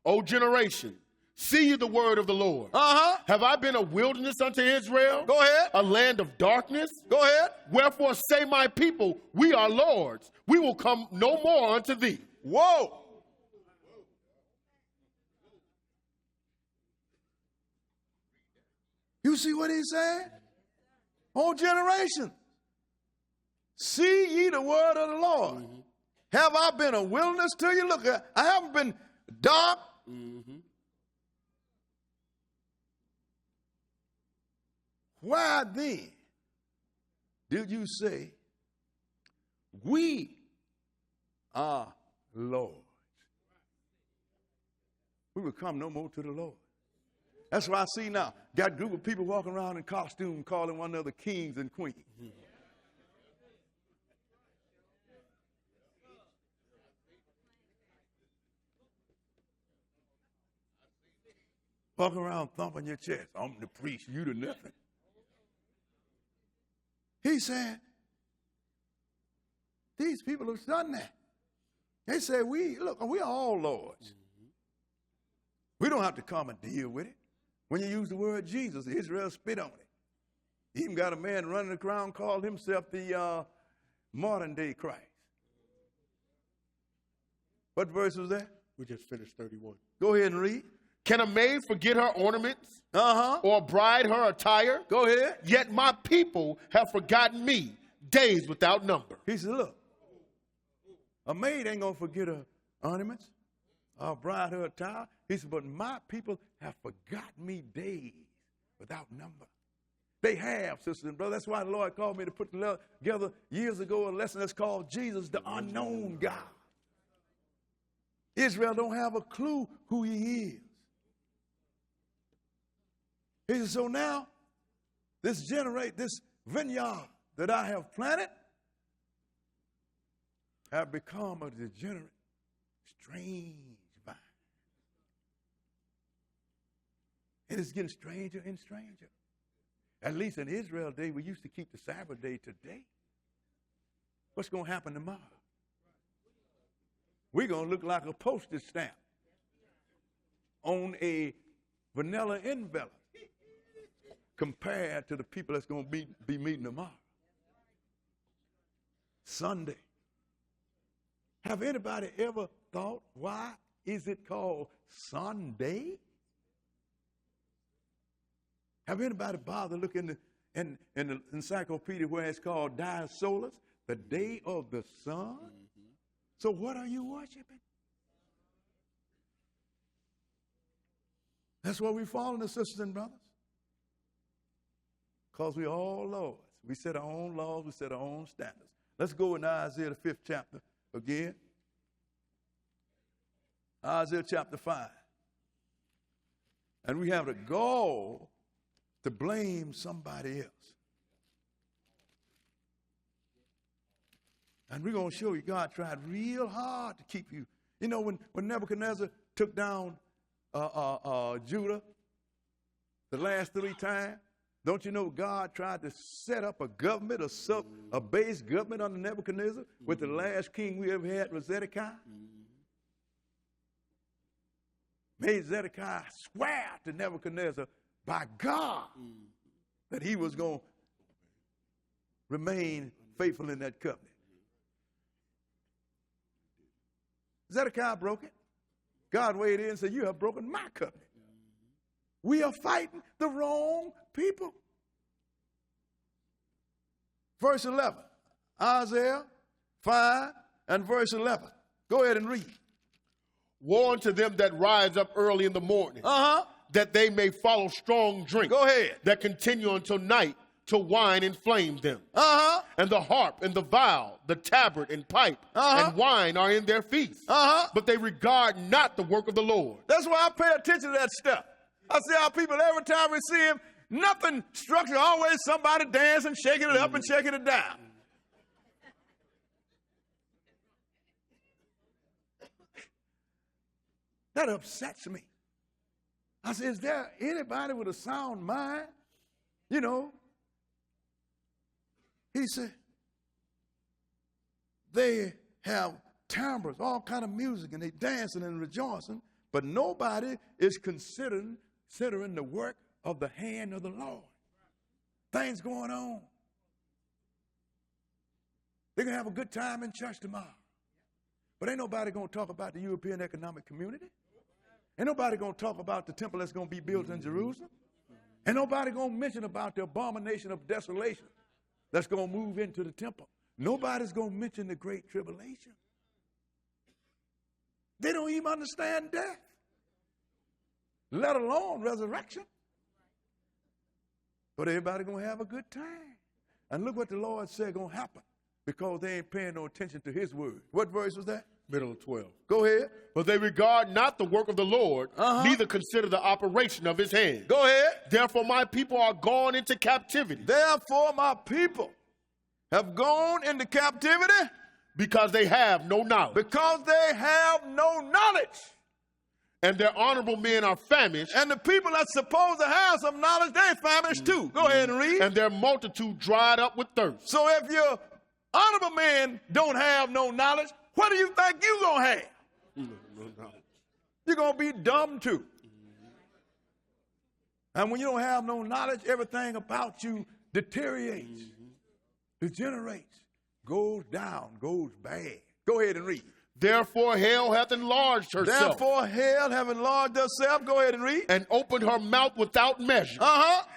Speaker 2: O generation, see ye the word of the Lord. Have I been a wilderness unto Israel?
Speaker 1: Go ahead.
Speaker 2: A land of darkness?
Speaker 1: Go ahead.
Speaker 2: Wherefore say my people, we are lords. We will come no more unto thee.
Speaker 1: Whoa. You see what he said? Whole generation. See ye the word of the Lord. Have I been a wilderness to you? Look, I haven't been dark. Why then did you say, we are lords? We will come no more to the Lord. That's what I see now. Got a group of people walking around in costume calling one another kings and queens. Walking around thumping your chest. I'm the priest, you the nothing. He said, these people have done that. They said, we are all lords. We don't have to come and deal with it. When you use the word Jesus, Israel spit on it. Even got a man running around called himself the modern day Christ. What verse was that?
Speaker 2: We just finished 31.
Speaker 1: Go ahead and read.
Speaker 2: Can a maid forget her ornaments? Or a bride her attire?
Speaker 1: Go ahead.
Speaker 2: Yet my people have forgotten me days without number.
Speaker 1: He said, look, a maid ain't going to forget her ornaments, or a bride her attire. He said, but my people have forgotten me days without number. They have, sisters and brothers. That's why the Lord called me to put together years ago a lesson that's called Jesus, the unknown God. Israel don't have a clue who he is. He said, so now, this vineyard that I have planted have become a degenerate, strange vine. And it's getting stranger and stranger. At least in Israel day, we used to keep the Sabbath day today. What's going to happen tomorrow? We're going to look like a postage stamp on a vanilla envelope compared to the people that's going to be meeting tomorrow. Sunday. Have anybody ever thought, why is it called Sunday? Have anybody bothered looking in the encyclopedia where it's called Dies Solis, the day of the sun? So what are you worshiping? That's why we following the sisters and brothers. Because we all lords. We set our own laws, we set our own standards. Let's go in Isaiah the 5th chapter again. Isaiah chapter 5. And we have the gall to blame somebody else. And we're going to show you God tried real hard to keep you. You know, when Nebuchadnezzar took down Judah, the last 3 times. Don't you know God tried to set up a government, a base government under Nebuchadnezzar, with the last king we ever had was Zedekiah? Made Zedekiah swear to Nebuchadnezzar by God that he was going to remain faithful in that covenant. Zedekiah broke it. God weighed in and said, you have broken my covenant. We are fighting the wrong people. Verse 11, Isaiah 5 and verse 11. Go ahead and read.
Speaker 2: Woe unto them that rise up early in the morning, that they may follow strong drink.
Speaker 1: Go ahead.
Speaker 2: That continue until night, till wine inflame them. And the harp and the viol, the tabret and pipe, and wine are in their feasts. But they regard not the work of the Lord.
Speaker 1: That's why I pay attention to that stuff. I see how people, every time we see him, nothing structured, always somebody dancing, shaking it up and shaking it down. That upsets me. I said, is there anybody with a sound mind? You know, he said, they have timbres, all kind of music, and they dancing and rejoicing, but nobody is considering the work of the hand of the Lord. Things going on. They're going to have a good time in church tomorrow. But ain't nobody going to talk about the European Economic Community. Ain't nobody going to talk about the temple that's going to be built in Jerusalem. Ain't nobody going to mention about the abomination of desolation that's going to move into the temple. Nobody's going to mention the great tribulation. They don't even understand death, let alone resurrection. But everybody going to have a good time. And look what the Lord said going to happen, because they ain't paying no attention to his word. What verse was that?
Speaker 2: Middle of 12.
Speaker 1: Go ahead.
Speaker 2: But they regard not the work of the Lord, neither consider the operation of his hand.
Speaker 1: Go ahead.
Speaker 2: Therefore my people are gone into captivity.
Speaker 1: Therefore my people have gone into captivity.
Speaker 2: Because they have no knowledge.
Speaker 1: Because they have no knowledge.
Speaker 2: And their honorable men are famished.
Speaker 1: And the people that's supposed to have some knowledge, they're famished too. Go ahead and read.
Speaker 2: And their multitude dried up with thirst.
Speaker 1: So if your honorable men don't have no knowledge, what do you think you're going to have?
Speaker 2: No knowledge.
Speaker 1: You're going to be dumb too. And when you don't have no knowledge, everything about you deteriorates, degenerates, goes down, goes bad. Go ahead and read.
Speaker 2: Therefore hell hath enlarged herself.
Speaker 1: Therefore hell hath enlarged herself. Go ahead and read.
Speaker 2: And opened her mouth without measure.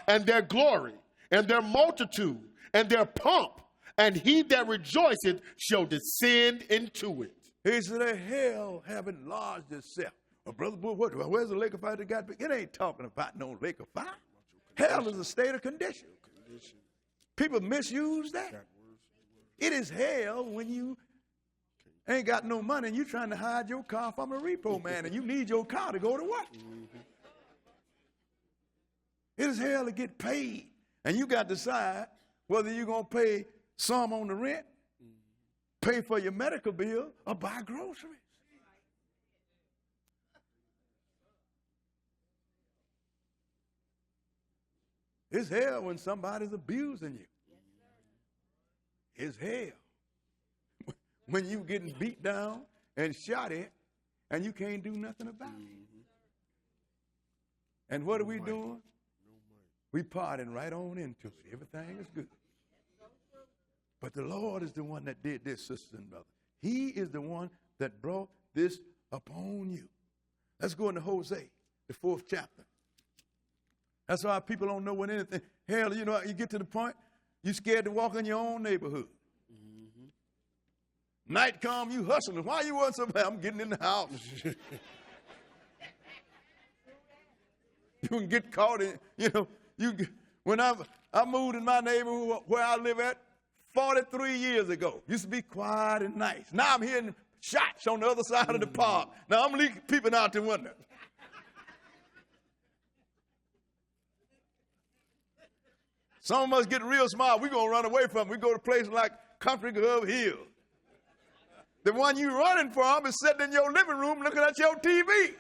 Speaker 2: And their glory, and their multitude, and their pomp, and he that rejoiceth shall descend into it.
Speaker 1: He said, hell have enlarged itself. Well, Brother Bull, where's the lake of fire that got big? It ain't talking about no lake of fire. Hell is a state of condition. People misuse that. It is hell when you ain't got no money and you trying to hide your car from a repo man and you need your car to go to work. It is hell to get paid. And you got to decide whether you're going to pay some on the rent, pay for your medical bill, or buy groceries. It's hell when somebody's abusing you. It's hell when you getting beat down and shot at and you can't do nothing about it. And what are we doing? We parting right on into it. Everything is good. But the Lord is the one that did this, sisters and brothers. He is the one that brought this upon you. Let's go into Hosea, the 4th chapter. That's why people don't know when anything. Hell, you know, you get to the point, you're scared to walk in your own neighborhood. Night come, you hustling. Why you want somebody? I'm getting in the house. You can get caught in, you know. When I moved in my neighborhood where I live at 43 years ago, used to be quiet and nice. Now I'm hearing shots on the other side of the park. Now I'm peeping out the window. Some of us get real smart. We're going to run away from it. We go to places like Country Club Hill. The one you running from is sitting in your living room looking at your TV.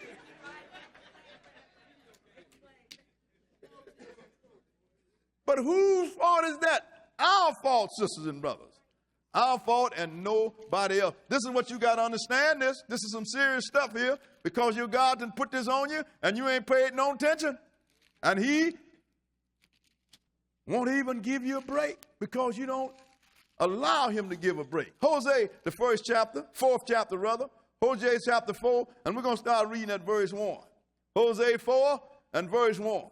Speaker 1: But whose fault is that? Our fault, sisters and brothers. Our fault and nobody else. This is what you got to understand this. This is some serious stuff here because your God done put this on you and you ain't paid no attention. And he won't even give you a break because you don't allow him to give a break. Hosea, the fourth chapter rather. Hosea chapter 4, and we're going to start reading at verse 1. Hosea 4 and verse 1.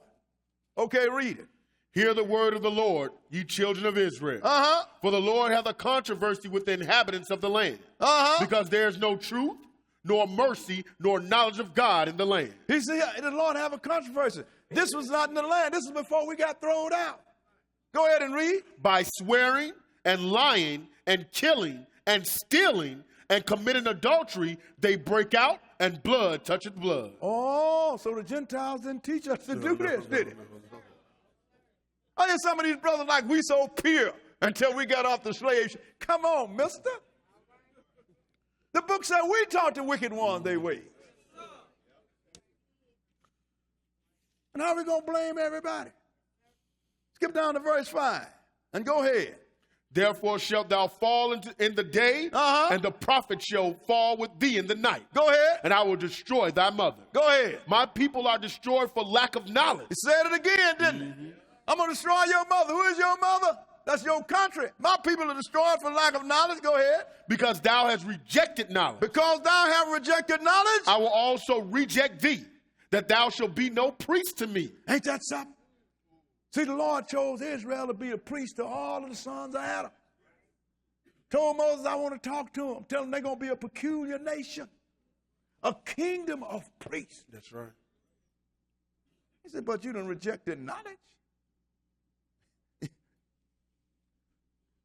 Speaker 1: Okay, read it.
Speaker 2: Hear the word of the Lord, ye children of Israel. For the Lord hath a controversy with the inhabitants of the land. Because there is no truth, nor mercy, nor knowledge of God in the land.
Speaker 1: He said, the Lord have a controversy. This was not in the land. This is before we got thrown out. Go ahead and read.
Speaker 2: By swearing and lying and killing and stealing and committing adultery, they break out and blood toucheth blood.
Speaker 1: Oh, so the Gentiles didn't teach us to do this, did it? I hear some of these brothers like we so pure until we got off the slave ship. Come on, mister. The book said we taught the wicked ones their ways. And how are we going to blame everybody? Skip down to verse 5 and go ahead.
Speaker 2: Therefore shalt thou fall in the day, and the prophet shall fall with thee in the night.
Speaker 1: Go ahead.
Speaker 2: And I will destroy thy mother.
Speaker 1: Go ahead.
Speaker 2: My people are destroyed for lack of knowledge.
Speaker 1: He said it again, didn't he? I'm going to destroy your mother. Who is your mother? That's your country. My people are destroyed for lack of knowledge. Go ahead.
Speaker 2: Because thou hast rejected knowledge.
Speaker 1: Because thou hast rejected knowledge.
Speaker 2: I will also reject thee, that thou shalt be no priest to me.
Speaker 1: Ain't that something? See, the Lord chose Israel to be a priest to all of the sons of Adam. Told Moses, I want to talk to them. Tell them they're going to be a peculiar nation. A kingdom of priests.
Speaker 2: That's right.
Speaker 1: He said, but you done rejected knowledge.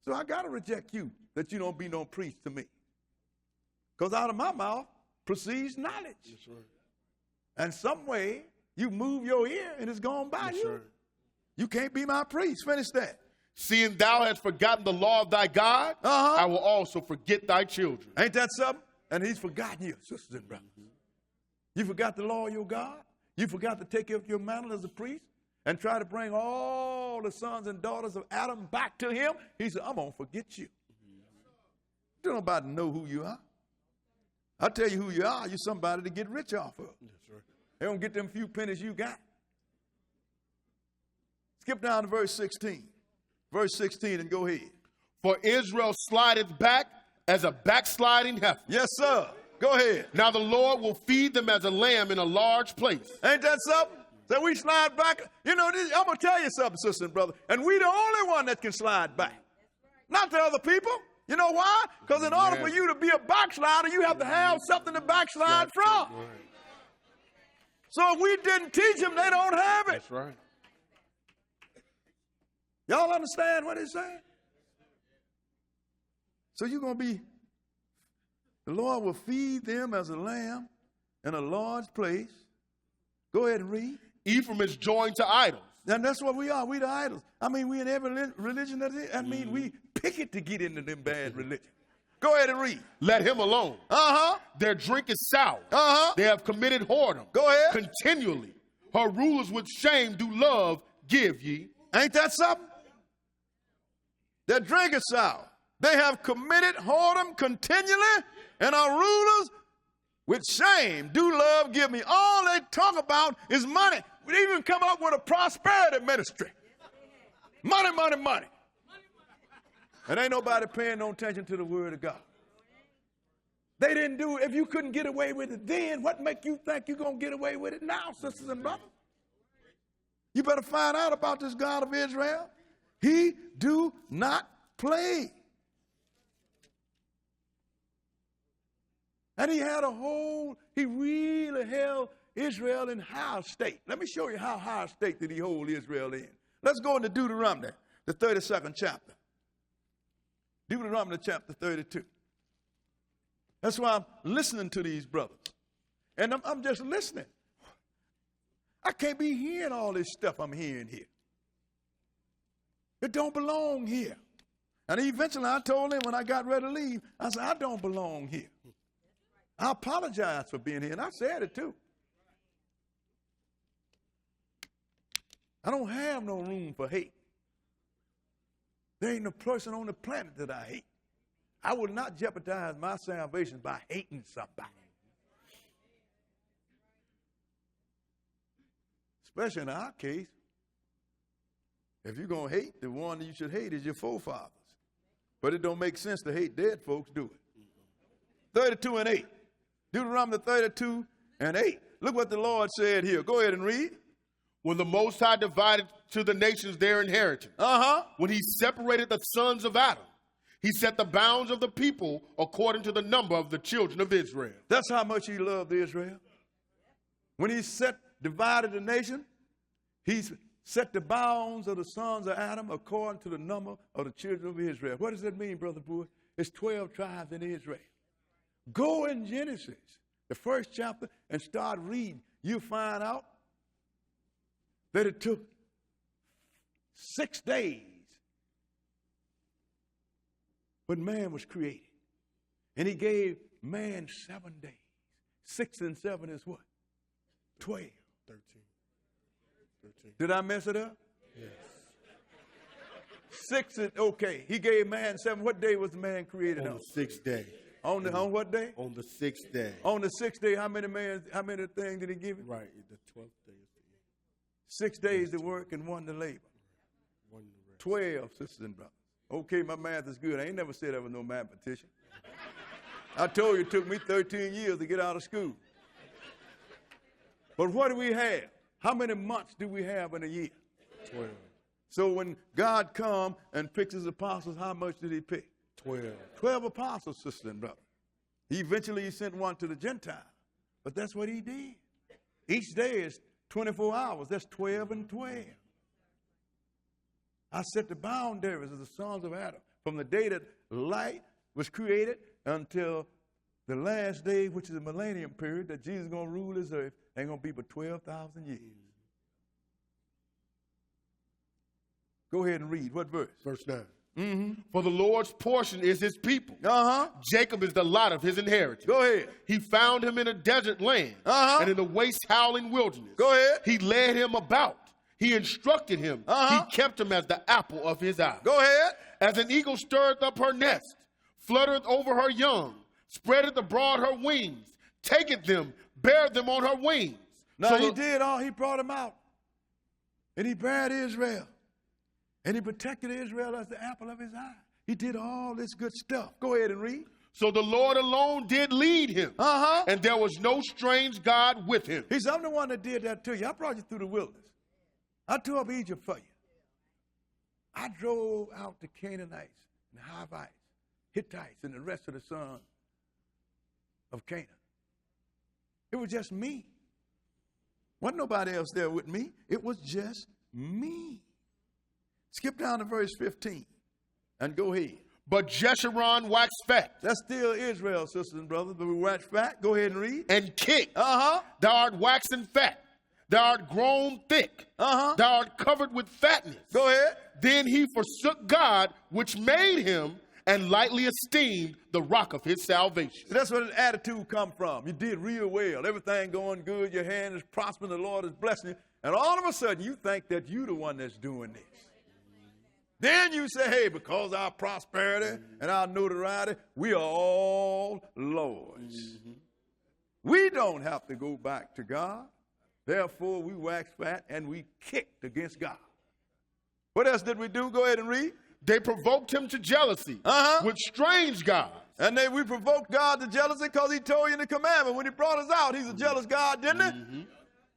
Speaker 1: So I got to reject you, that you don't be no priest to me. Because out of my mouth proceeds knowledge.
Speaker 2: That's right.
Speaker 1: And some way you move your ear and it's gone by
Speaker 2: That's
Speaker 1: you.
Speaker 2: right.
Speaker 1: You can't be my priest. Finish that.
Speaker 2: Seeing thou hast forgotten the law of thy God, I will also forget thy children.
Speaker 1: Ain't that something? And he's forgotten you, sisters and brothers. You forgot the law of your God. You forgot to take up your mantle as a priest and try to bring all the sons and daughters of Adam back to him. He said, I'm going to forget you. You don't about to know who you are. I'll tell you who you are. You're somebody to get rich off of.
Speaker 2: That's right.
Speaker 1: They don't get them few pennies you got. Skip down to verse 16. Verse 16 and go ahead.
Speaker 2: For Israel slideth back as a backsliding heifer.
Speaker 1: Yes, sir. Go ahead.
Speaker 2: Now the Lord will feed them as a lamb in a large place.
Speaker 1: Ain't that something? So we slide back. You know, I'm going to tell you something, sister and brother. And we the only one that can slide back. Not the other people. You know why? Because in order for you to be a backslider, you have to have something to backslide from.
Speaker 2: Right.
Speaker 1: So if we didn't teach them, they don't have it.
Speaker 2: That's right.
Speaker 1: Y'all understand what he's saying? So you're going to be, the Lord will feed them as a lamb in a large place. Go ahead and read.
Speaker 2: Ephraim is joined to idols.
Speaker 1: And that's what we are. We the idols. I mean, we in every religion that is. I mean, we pick it to get into them bad religion. Go ahead and read.
Speaker 2: Let him alone. Their drink is sour. They have committed whoredom.
Speaker 1: Go ahead.
Speaker 2: Continually. Her rulers with shame do love give ye.
Speaker 1: Ain't that something? Their drink is sour. They have committed whoredom continually, and our rulers with shame do love give me. All they talk about is money. We even come up with a prosperity ministry. Money, money, money. And ain't nobody paying no attention to the word of God. They didn't do it. If you couldn't get away with it then, what make you think you're going to get away with it now, sisters and brothers? You better find out about this God of Israel. He do not play. And he really held Israel in high state. Let me show you how high state did he hold Israel in. Let's go into Deuteronomy, the 32nd chapter. Deuteronomy chapter 32. That's why I'm listening to these brothers. And I'm just listening. I can't be hearing all this stuff I'm hearing here. It don't belong here. And eventually I told him when I got ready to leave, I said, I don't belong here. I apologize for being here, and I said it too. I don't have no room for hate. There ain't no person on the planet that I hate. I will not jeopardize my salvation by hating somebody. Especially in our case, if you're going to hate, the one you should hate is your forefathers. But it don't make sense to hate dead folks, do it? 32:8. Deuteronomy 32:8. Look what the Lord said here. Go ahead and read.
Speaker 2: When the Most High divided to the nations their inheritance, when he separated the sons of Adam, he set the bounds of the people according to the number of the children of Israel.
Speaker 1: That's how much he loved Israel. When he divided the nation, he set the bounds of the sons of Adam according to the number of the children of Israel. What does that mean, Brother Boyd? It's 12 tribes in Israel. Go in Genesis, the first chapter, and start reading. You'll find out that it took 6 days when man was created. And he gave man 7 days. 6 and 7 is what? 12.
Speaker 2: 13.
Speaker 1: Did I mess it up?
Speaker 2: Yes.
Speaker 1: 6 is okay. He gave man 7. What day was the man created on?
Speaker 2: On the 6th day.
Speaker 1: On what day?
Speaker 2: On the 6th day.
Speaker 1: On the 6th day, how many things did he give him?
Speaker 2: Right, the 12th day.
Speaker 1: 6 days to work and 1 to labor. 12, sisters and brothers. Okay, my math is good. I ain't never said I was no mathematician. I told you it took me 13 years to get out of school. But what do we have? How many months do we have in a year?
Speaker 2: 12.
Speaker 1: So when God come and picks his apostles, how much did he pick?
Speaker 2: 12.
Speaker 1: 12 apostles, sisters and brothers. He eventually sent one to the Gentiles. But that's what he did. Each day is 24 hours. That's 12 and 12. I set the boundaries of the sons of Adam from the day that light was created until the last day, which is the millennium period, that Jesus is going to rule this earth. Ain't going to be but 12,000 years. Go ahead and read. What verse?
Speaker 2: Verse 9. For the Lord's portion is his people. Jacob is the lot of his inheritance.
Speaker 1: Go ahead.
Speaker 2: He found him in a desert land and in the waste howling wilderness.
Speaker 1: Go ahead.
Speaker 2: He led him about. He instructed him. He kept him as the apple of his eye.
Speaker 1: Go ahead.
Speaker 2: As an eagle stirreth up her nest, fluttereth over her young, spreadeth abroad her wings, taketh them, bear them on her wings.
Speaker 1: Now
Speaker 2: so
Speaker 1: he did all. He brought them out. And he buried Israel. And he protected Israel as the apple of his eye. He did all this good stuff. Go ahead and read.
Speaker 2: So the Lord alone did lead him. And there was no strange God with him.
Speaker 1: He said, I'm the one that did that to you. I brought you through the wilderness. I tore up Egypt for you. I drove out the Canaanites and the Hivites, Hittites, and the rest of the sons of Canaan. It was just me. Wasn't nobody else there with me. It was just me. Skip down to verse 15 and go ahead.
Speaker 2: But Jeshurun waxed fat.
Speaker 1: That's still Israel, sisters and brothers, but we waxed fat. Go ahead and read.
Speaker 2: And kicked. Thou art waxen fat. Thou art grown thick. Thou art covered with fatness.
Speaker 1: Go ahead.
Speaker 2: Then he forsook God, which made him, and lightly esteemed the rock of his salvation.
Speaker 1: So that's where the attitude come from. You did real well. Everything going good. Your hand is prospering. The Lord is blessing you. And all of a sudden, you think that you're the one that's doing this. Then you say, hey, because our prosperity and our notoriety, we are all Lord's. We don't have to go back to God. Therefore, we waxed fat and we kicked against God. What else did we do? Go ahead and read.
Speaker 2: They provoked him to jealousy with strange gods.
Speaker 1: And we provoked God to jealousy because he told you in the commandment when he brought us out, he's a jealous God, didn't he?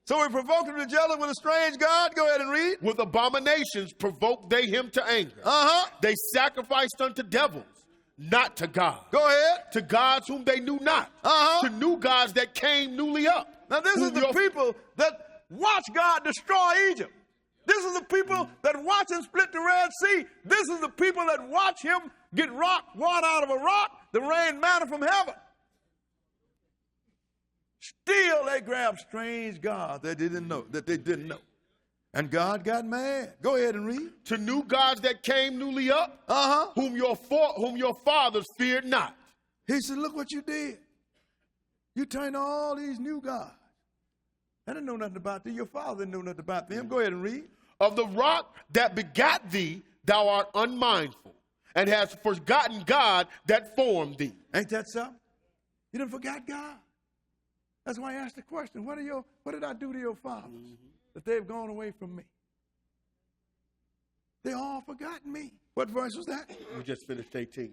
Speaker 1: So we provoked him to jealousy with a strange God. Go ahead and read.
Speaker 2: With abominations provoked they him to anger. They sacrificed unto devils, not to God.
Speaker 1: Go ahead.
Speaker 2: To gods whom they knew not. To new gods that came newly up.
Speaker 1: Now this is the people that watch God destroy Egypt. This is the people that watch him split the Red Sea. This is the people that watch him get water out of a rock, the rain manna from heaven. Still, they grabbed strange gods that they didn't know. And God got mad. Go ahead and read.
Speaker 2: To new gods that came newly up, whom your fathers feared not.
Speaker 1: He said, look what you did. You turned all these new gods. I didn't know nothing about them. Your father didn't know nothing about them. Go ahead and read.
Speaker 2: Of the rock that begat thee, thou art unmindful, and hast forgotten God that formed thee.
Speaker 1: Ain't that something? You done forgot God. That's why I asked the question, what did I do to your fathers that they've gone away from me? They all forgotten me. What verse was that?
Speaker 2: We just finished 18.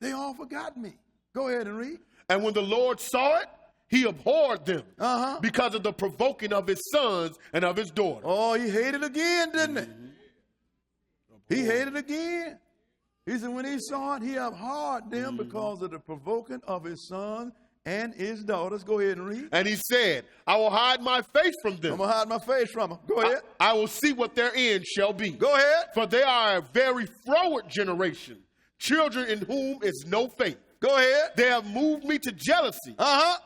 Speaker 1: They all forgot me. Go ahead and read.
Speaker 2: And when the Lord saw it, he abhorred them because of the provoking of his sons and of his daughters.
Speaker 1: Oh, he hated again, didn't he? He hated again. He said when he saw it, he abhorred them because of the provoking of his sons and his daughters. Go ahead and read.
Speaker 2: And he said, I will hide my face from them.
Speaker 1: I'm going to hide my face from them. Go ahead.
Speaker 2: I will see what their end shall be.
Speaker 1: Go ahead.
Speaker 2: For they are a very froward generation, children in whom is no faith.
Speaker 1: Go ahead.
Speaker 2: They have moved me to jealousy,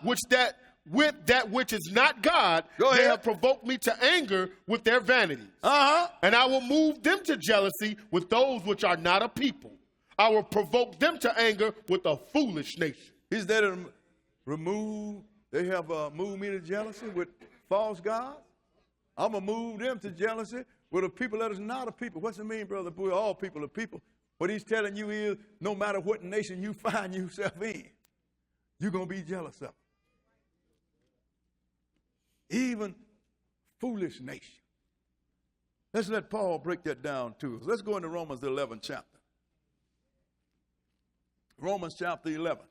Speaker 2: with that which is not God.
Speaker 1: Go ahead.
Speaker 2: They have provoked me to anger with their vanities. And I will move them to jealousy with those which are not a people. I will provoke them to anger with a foolish nation.
Speaker 1: He's there to remove. They have moved me to jealousy with false gods. I'm going to move them to jealousy with a people that is not a people. What's it mean, Brother Boy? All people are people. What he's telling you is no matter what nation you find yourself in, you're going to be jealous of it. Even foolish nation. Let's let Paul break that down to us. Let's go into Romans, the 11th chapter. Romans chapter 11.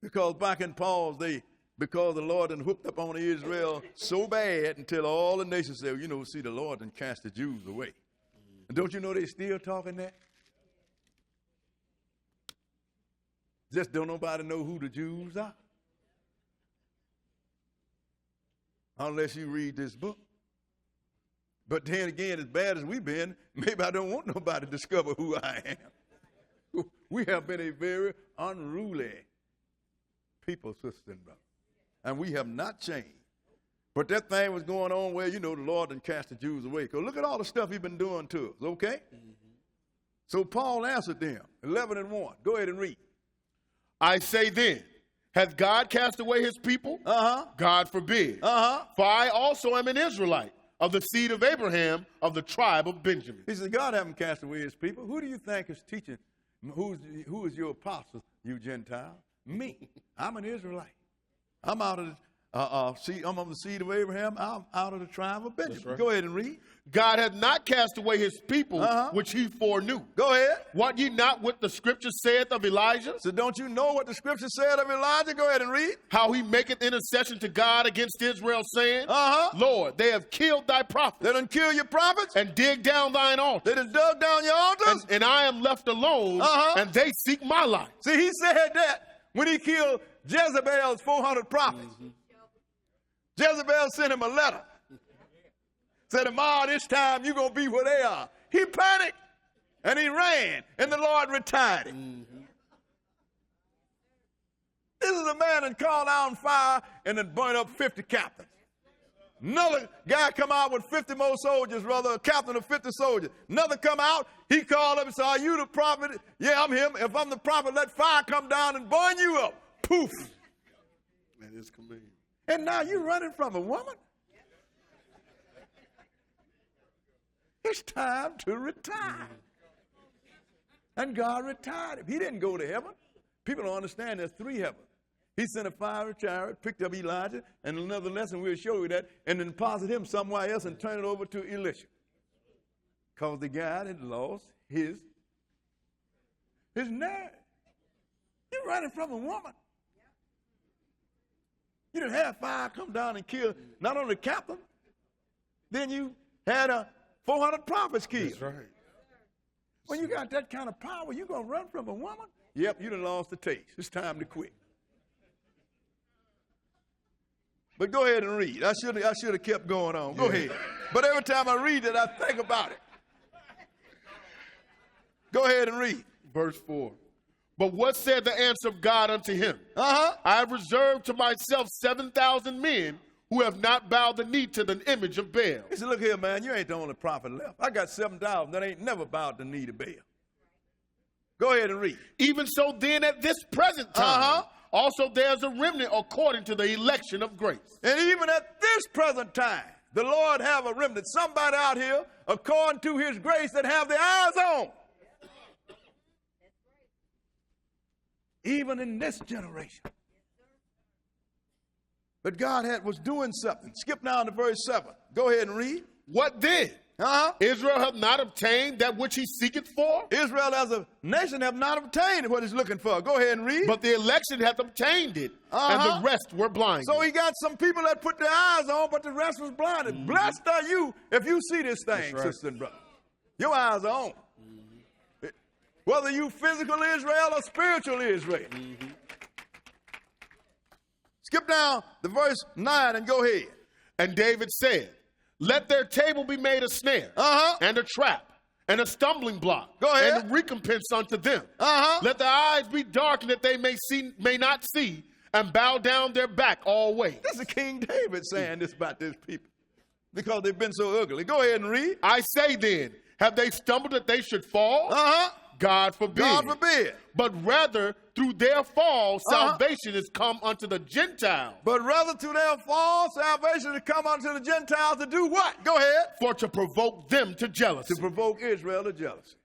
Speaker 1: Because back in Paul's day, because the Lord had hooked up on Israel so bad until all the nations said, you know, see, the Lord done cast the Jews away. And don't you know they still talking that? Just don't nobody know who the Jews are. Unless you read this book. But then again, as bad as we've been, maybe I don't want nobody to discover who I am. We have been a very unruly people, sister and brother. And we have not changed. But that thing was going on where, you know, the Lord done cast the Jews away. Because look at all the stuff he's been doing to us, okay? So Paul answered them, 11:1. Go ahead and read.
Speaker 2: I say then, hath God cast away his people? God forbid. For I also am an Israelite, of the seed of Abraham, of the tribe of Benjamin.
Speaker 1: He says, God haven't cast away his people. Who do you think is teaching? Who is your apostle, you Gentile? Me. I'm an Israelite. I'm out of the I'm of the seed of Abraham. I'm out of the tribe of Benjamin. Right. Go ahead and read.
Speaker 2: God hath not cast away his people, which he foreknew.
Speaker 1: Go ahead.
Speaker 2: What ye not what the scripture saith of Elijah?
Speaker 1: So don't you know what the scripture said of Elijah? Go ahead and read.
Speaker 2: How he maketh intercession to God against Israel, saying, Lord, they have killed thy prophets.
Speaker 1: They done kill your prophets.
Speaker 2: And dig down thine altar.
Speaker 1: They done dug down your altars.
Speaker 2: And I am left alone, and they seek my life.
Speaker 1: See, he said that when he killed Jezebel's 400 prophets. Jezebel sent him a letter. Said, tomorrow this time you're going to be where they are. He panicked and he ran and the Lord retired him. This is a man that called down fire and then burned up 50 captains. Another guy come out with 50 more soldiers, brother, a captain of 50 soldiers. Another come out, he called up and said, are you the prophet? Yeah, I'm him. If I'm the prophet, let fire come down and burn you up. Poof.
Speaker 2: That is command.
Speaker 1: And now you're running from a woman? It's time to retire. And God retired him. He didn't go to heaven. People don't understand there's 3 heavens. He sent a fiery chariot, picked up Elijah, and another lesson we'll show you that, and then deposit him somewhere else and turn it over to Elisha. Because the guy had lost his nerve. You're running from a woman. You didn't have fire come down and kill not only the captain, then you had 400 prophets killed.
Speaker 2: That's right.
Speaker 1: When you got that kind of power, you going to run from a woman? Yep, you done lost the taste. It's time to quit. But go ahead and read. I should have kept going on. Go ahead. But every time I read it, I think about it. Go ahead and read.
Speaker 2: Verse 4. But what said the answer of God unto him? I have reserved to myself 7,000 men who have not bowed the knee to the image of Baal.
Speaker 1: He said, look here, man, you ain't the only prophet left. I got 7,000 that ain't never bowed the knee to Baal. Go ahead and read.
Speaker 2: Even so then at this present time, also there's a remnant according to the election of grace.
Speaker 1: And even at this present time, the Lord have a remnant. Somebody out here, according to his grace, that have their eyes on. Even in this generation. But God was doing something. Skip down to verse 7. Go ahead and read.
Speaker 2: What then? Israel hath not obtained that which he seeketh for?
Speaker 1: Israel as a nation have not obtained what he's looking for. Go ahead and read.
Speaker 2: But the election hath obtained it, and the rest were blinded.
Speaker 1: So he got some people that put their eyes on, but the rest was blinded. Blessed are you if you see this thing, sister and brother. Your eyes are on. Whether you physical Israel or spiritual Israel. Skip down to verse 9 and go ahead.
Speaker 2: And David said, let their table be made a snare, and a trap, and a stumbling block, and a recompense unto them. Let their eyes be darkened that they may not see, and bow down their back all ways.
Speaker 1: This is King David saying this about these people, because they've been so ugly. Go ahead and read.
Speaker 2: I say then, have they stumbled that they should fall? God forbid.
Speaker 1: God forbid.
Speaker 2: But rather, through their fall, salvation is come unto the Gentiles.
Speaker 1: But rather through their fall, salvation is come unto the Gentiles to do what? Go ahead.
Speaker 2: For to provoke them to jealousy.
Speaker 1: To provoke Israel to jealousy.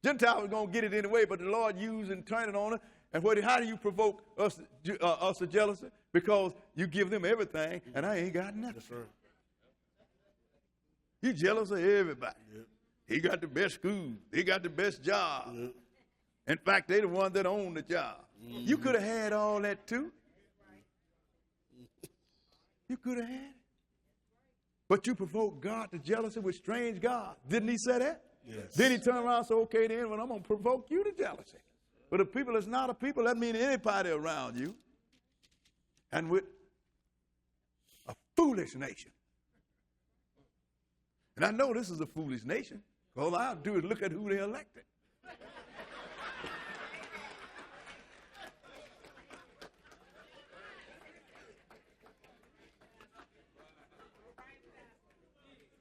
Speaker 1: Gentiles are going to get it anyway, but the Lord used and turned it on it. And how do you provoke us to jealousy? Because you give them everything, and I ain't got nothing.
Speaker 2: Yes, sir.
Speaker 1: You jealous of everybody. Yep. He got the best school. He got the best job. Yep. In fact, they the ones that own the job. You could have had all that too. You could have had it. But you provoked God to jealousy with strange gods. Didn't he say that?
Speaker 2: Yes.
Speaker 1: Then he turned around and said, okay, then I'm going to provoke you to jealousy. But if people is not a people, that means anybody around you. And with a foolish nation. And I know this is a foolish nation. All I'll do is look at who they elected.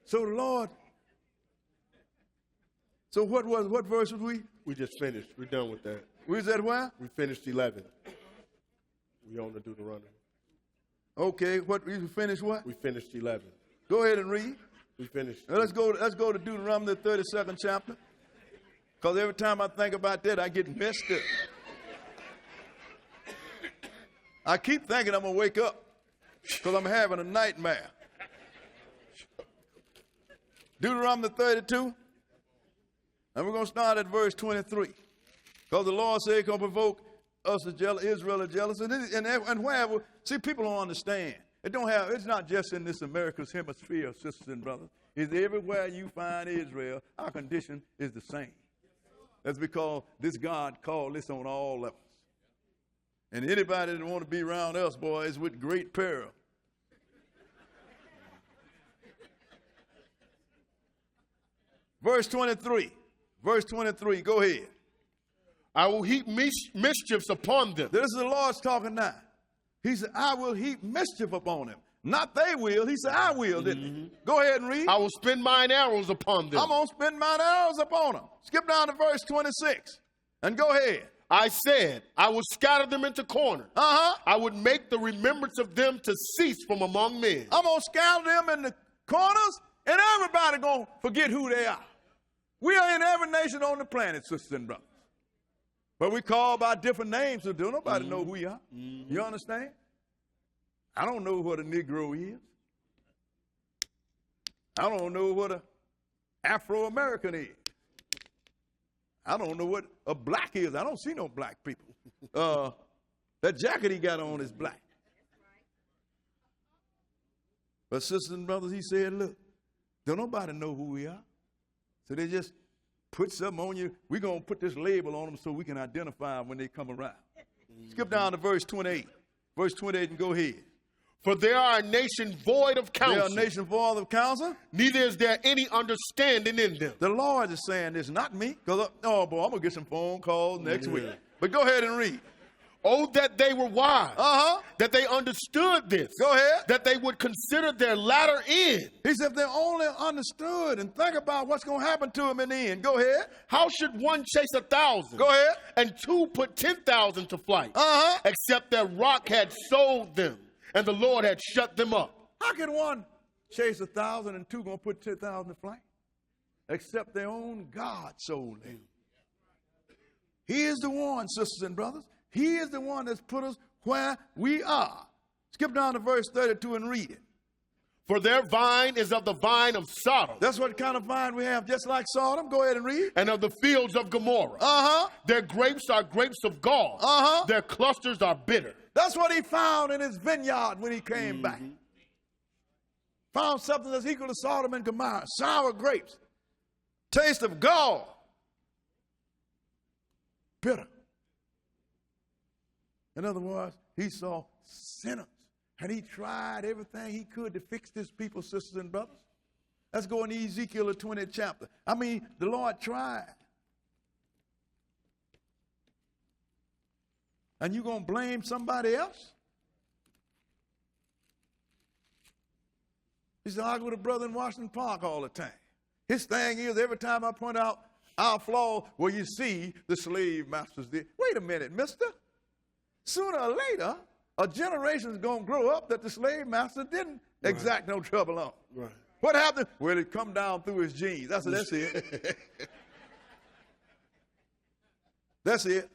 Speaker 1: So the Lord. So what verse was we?
Speaker 2: We just finished. We're done with that.
Speaker 1: We was at where?
Speaker 2: We finished 11. We on the Deuteronomy.
Speaker 1: Okay, we finished what?
Speaker 2: We finished 11.
Speaker 1: Go ahead and read.
Speaker 2: We finished.
Speaker 1: Now let's go to Deuteronomy, the 32nd chapter. Because every time I think about that, I get messed up. I keep thinking I'm going to wake up because I'm having a nightmare. Deuteronomy 32. And we're going to start at verse 23. Because the Lord said he's going to provoke us Israel to jealousy. And wherever, see, people don't understand. It's not just in this America's hemisphere, sisters and brothers. It's everywhere you find Israel, our condition is the same. That's because this God called this on all levels. And anybody that want to be around us, boy, is with great peril. Verse 23. Verse 23, go ahead.
Speaker 2: I will heap mischiefs upon them.
Speaker 1: This is the Lord's talking now. He said, I will heap mischief upon them. Not they will. He said, I will, didn't he? Go ahead and read.
Speaker 2: I will spend mine arrows upon them.
Speaker 1: I'm going to spend mine arrows upon them. Skip down to verse 26 and go ahead.
Speaker 2: I said, I will scatter them into corners. I would make the remembrance of them to cease from among men.
Speaker 1: I'm going to scatter them in the corners, and everybody going to forget who they are. We are in every nation on the planet, sisters and brothers. But we call by different names, so don't nobody know who we are. You understand? I don't know what a Negro is. I don't know what an Afro-American is. I don't know what a black is. I don't see no black people. That jacket he got on is black. But sisters and brothers, he said, look, don't nobody know who we are. So they just put something on you. We're going to put this label on them so we can identify them when they come around. Skip down to verse 28. Verse 28 and go ahead.
Speaker 2: For they are a nation void of counsel.
Speaker 1: They are a nation void of counsel.
Speaker 2: Neither is there any understanding in them.
Speaker 1: The Lord is saying this, not me. Because, oh, boy, I'm going to get some phone calls next week. But go ahead and read.
Speaker 2: Oh, that they were wise. That they understood this.
Speaker 1: Go ahead.
Speaker 2: That they would consider their latter end.
Speaker 1: He said if they only understood and think about what's going to happen to them in the end. Go ahead.
Speaker 2: How should one chase 1,000?
Speaker 1: Go ahead.
Speaker 2: And two put 10,000 to flight? Except that rock had sold them, and the Lord had shut them up.
Speaker 1: How can one chase 1,000 and two going to put 10,000 to flight. Except their own God sold them. He is the one, sisters and brothers. He is the one that's put us where we are. Skip down to verse 32 and read it.
Speaker 2: For their vine is of the vine of Sodom.
Speaker 1: That's what kind of vine we have, just like Sodom. Go ahead and read.
Speaker 2: And of the fields of Gomorrah. Their grapes are grapes of gall. Their clusters are bitter.
Speaker 1: That's what he found in his vineyard when he came back. Found something that's equal to Sodom and Gomorrah. Sour grapes. Taste of gall. Bitter. In other words, he saw sinners. And he tried everything he could to fix this people, sisters and brothers. Let's go into Ezekiel, the 20th chapter. I mean, the Lord tried. And you going to blame somebody else? He said, I go to brother in Washington Park all the time. His thing is, every time I point out our flaw, well, you see, the slave masters did. Wait a minute, mister. Sooner or later, a generation is going to grow up that the slave master didn't exact no trouble on.
Speaker 2: Right.
Speaker 1: What happened? Well, it come down through his genes. That's it. That's it.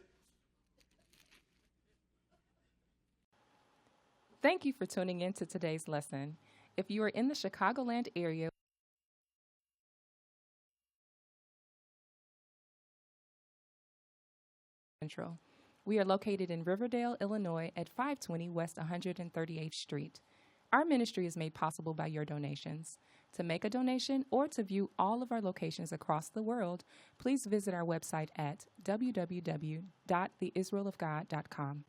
Speaker 3: Thank you for tuning in to today's lesson. If you are in the Chicagoland area, Central. We are located in Riverdale, Illinois at 520 West 138th Street. Our ministry is made possible by your donations. To make a donation or to view all of our locations across the world, please visit our website at www.theisraelofgod.com.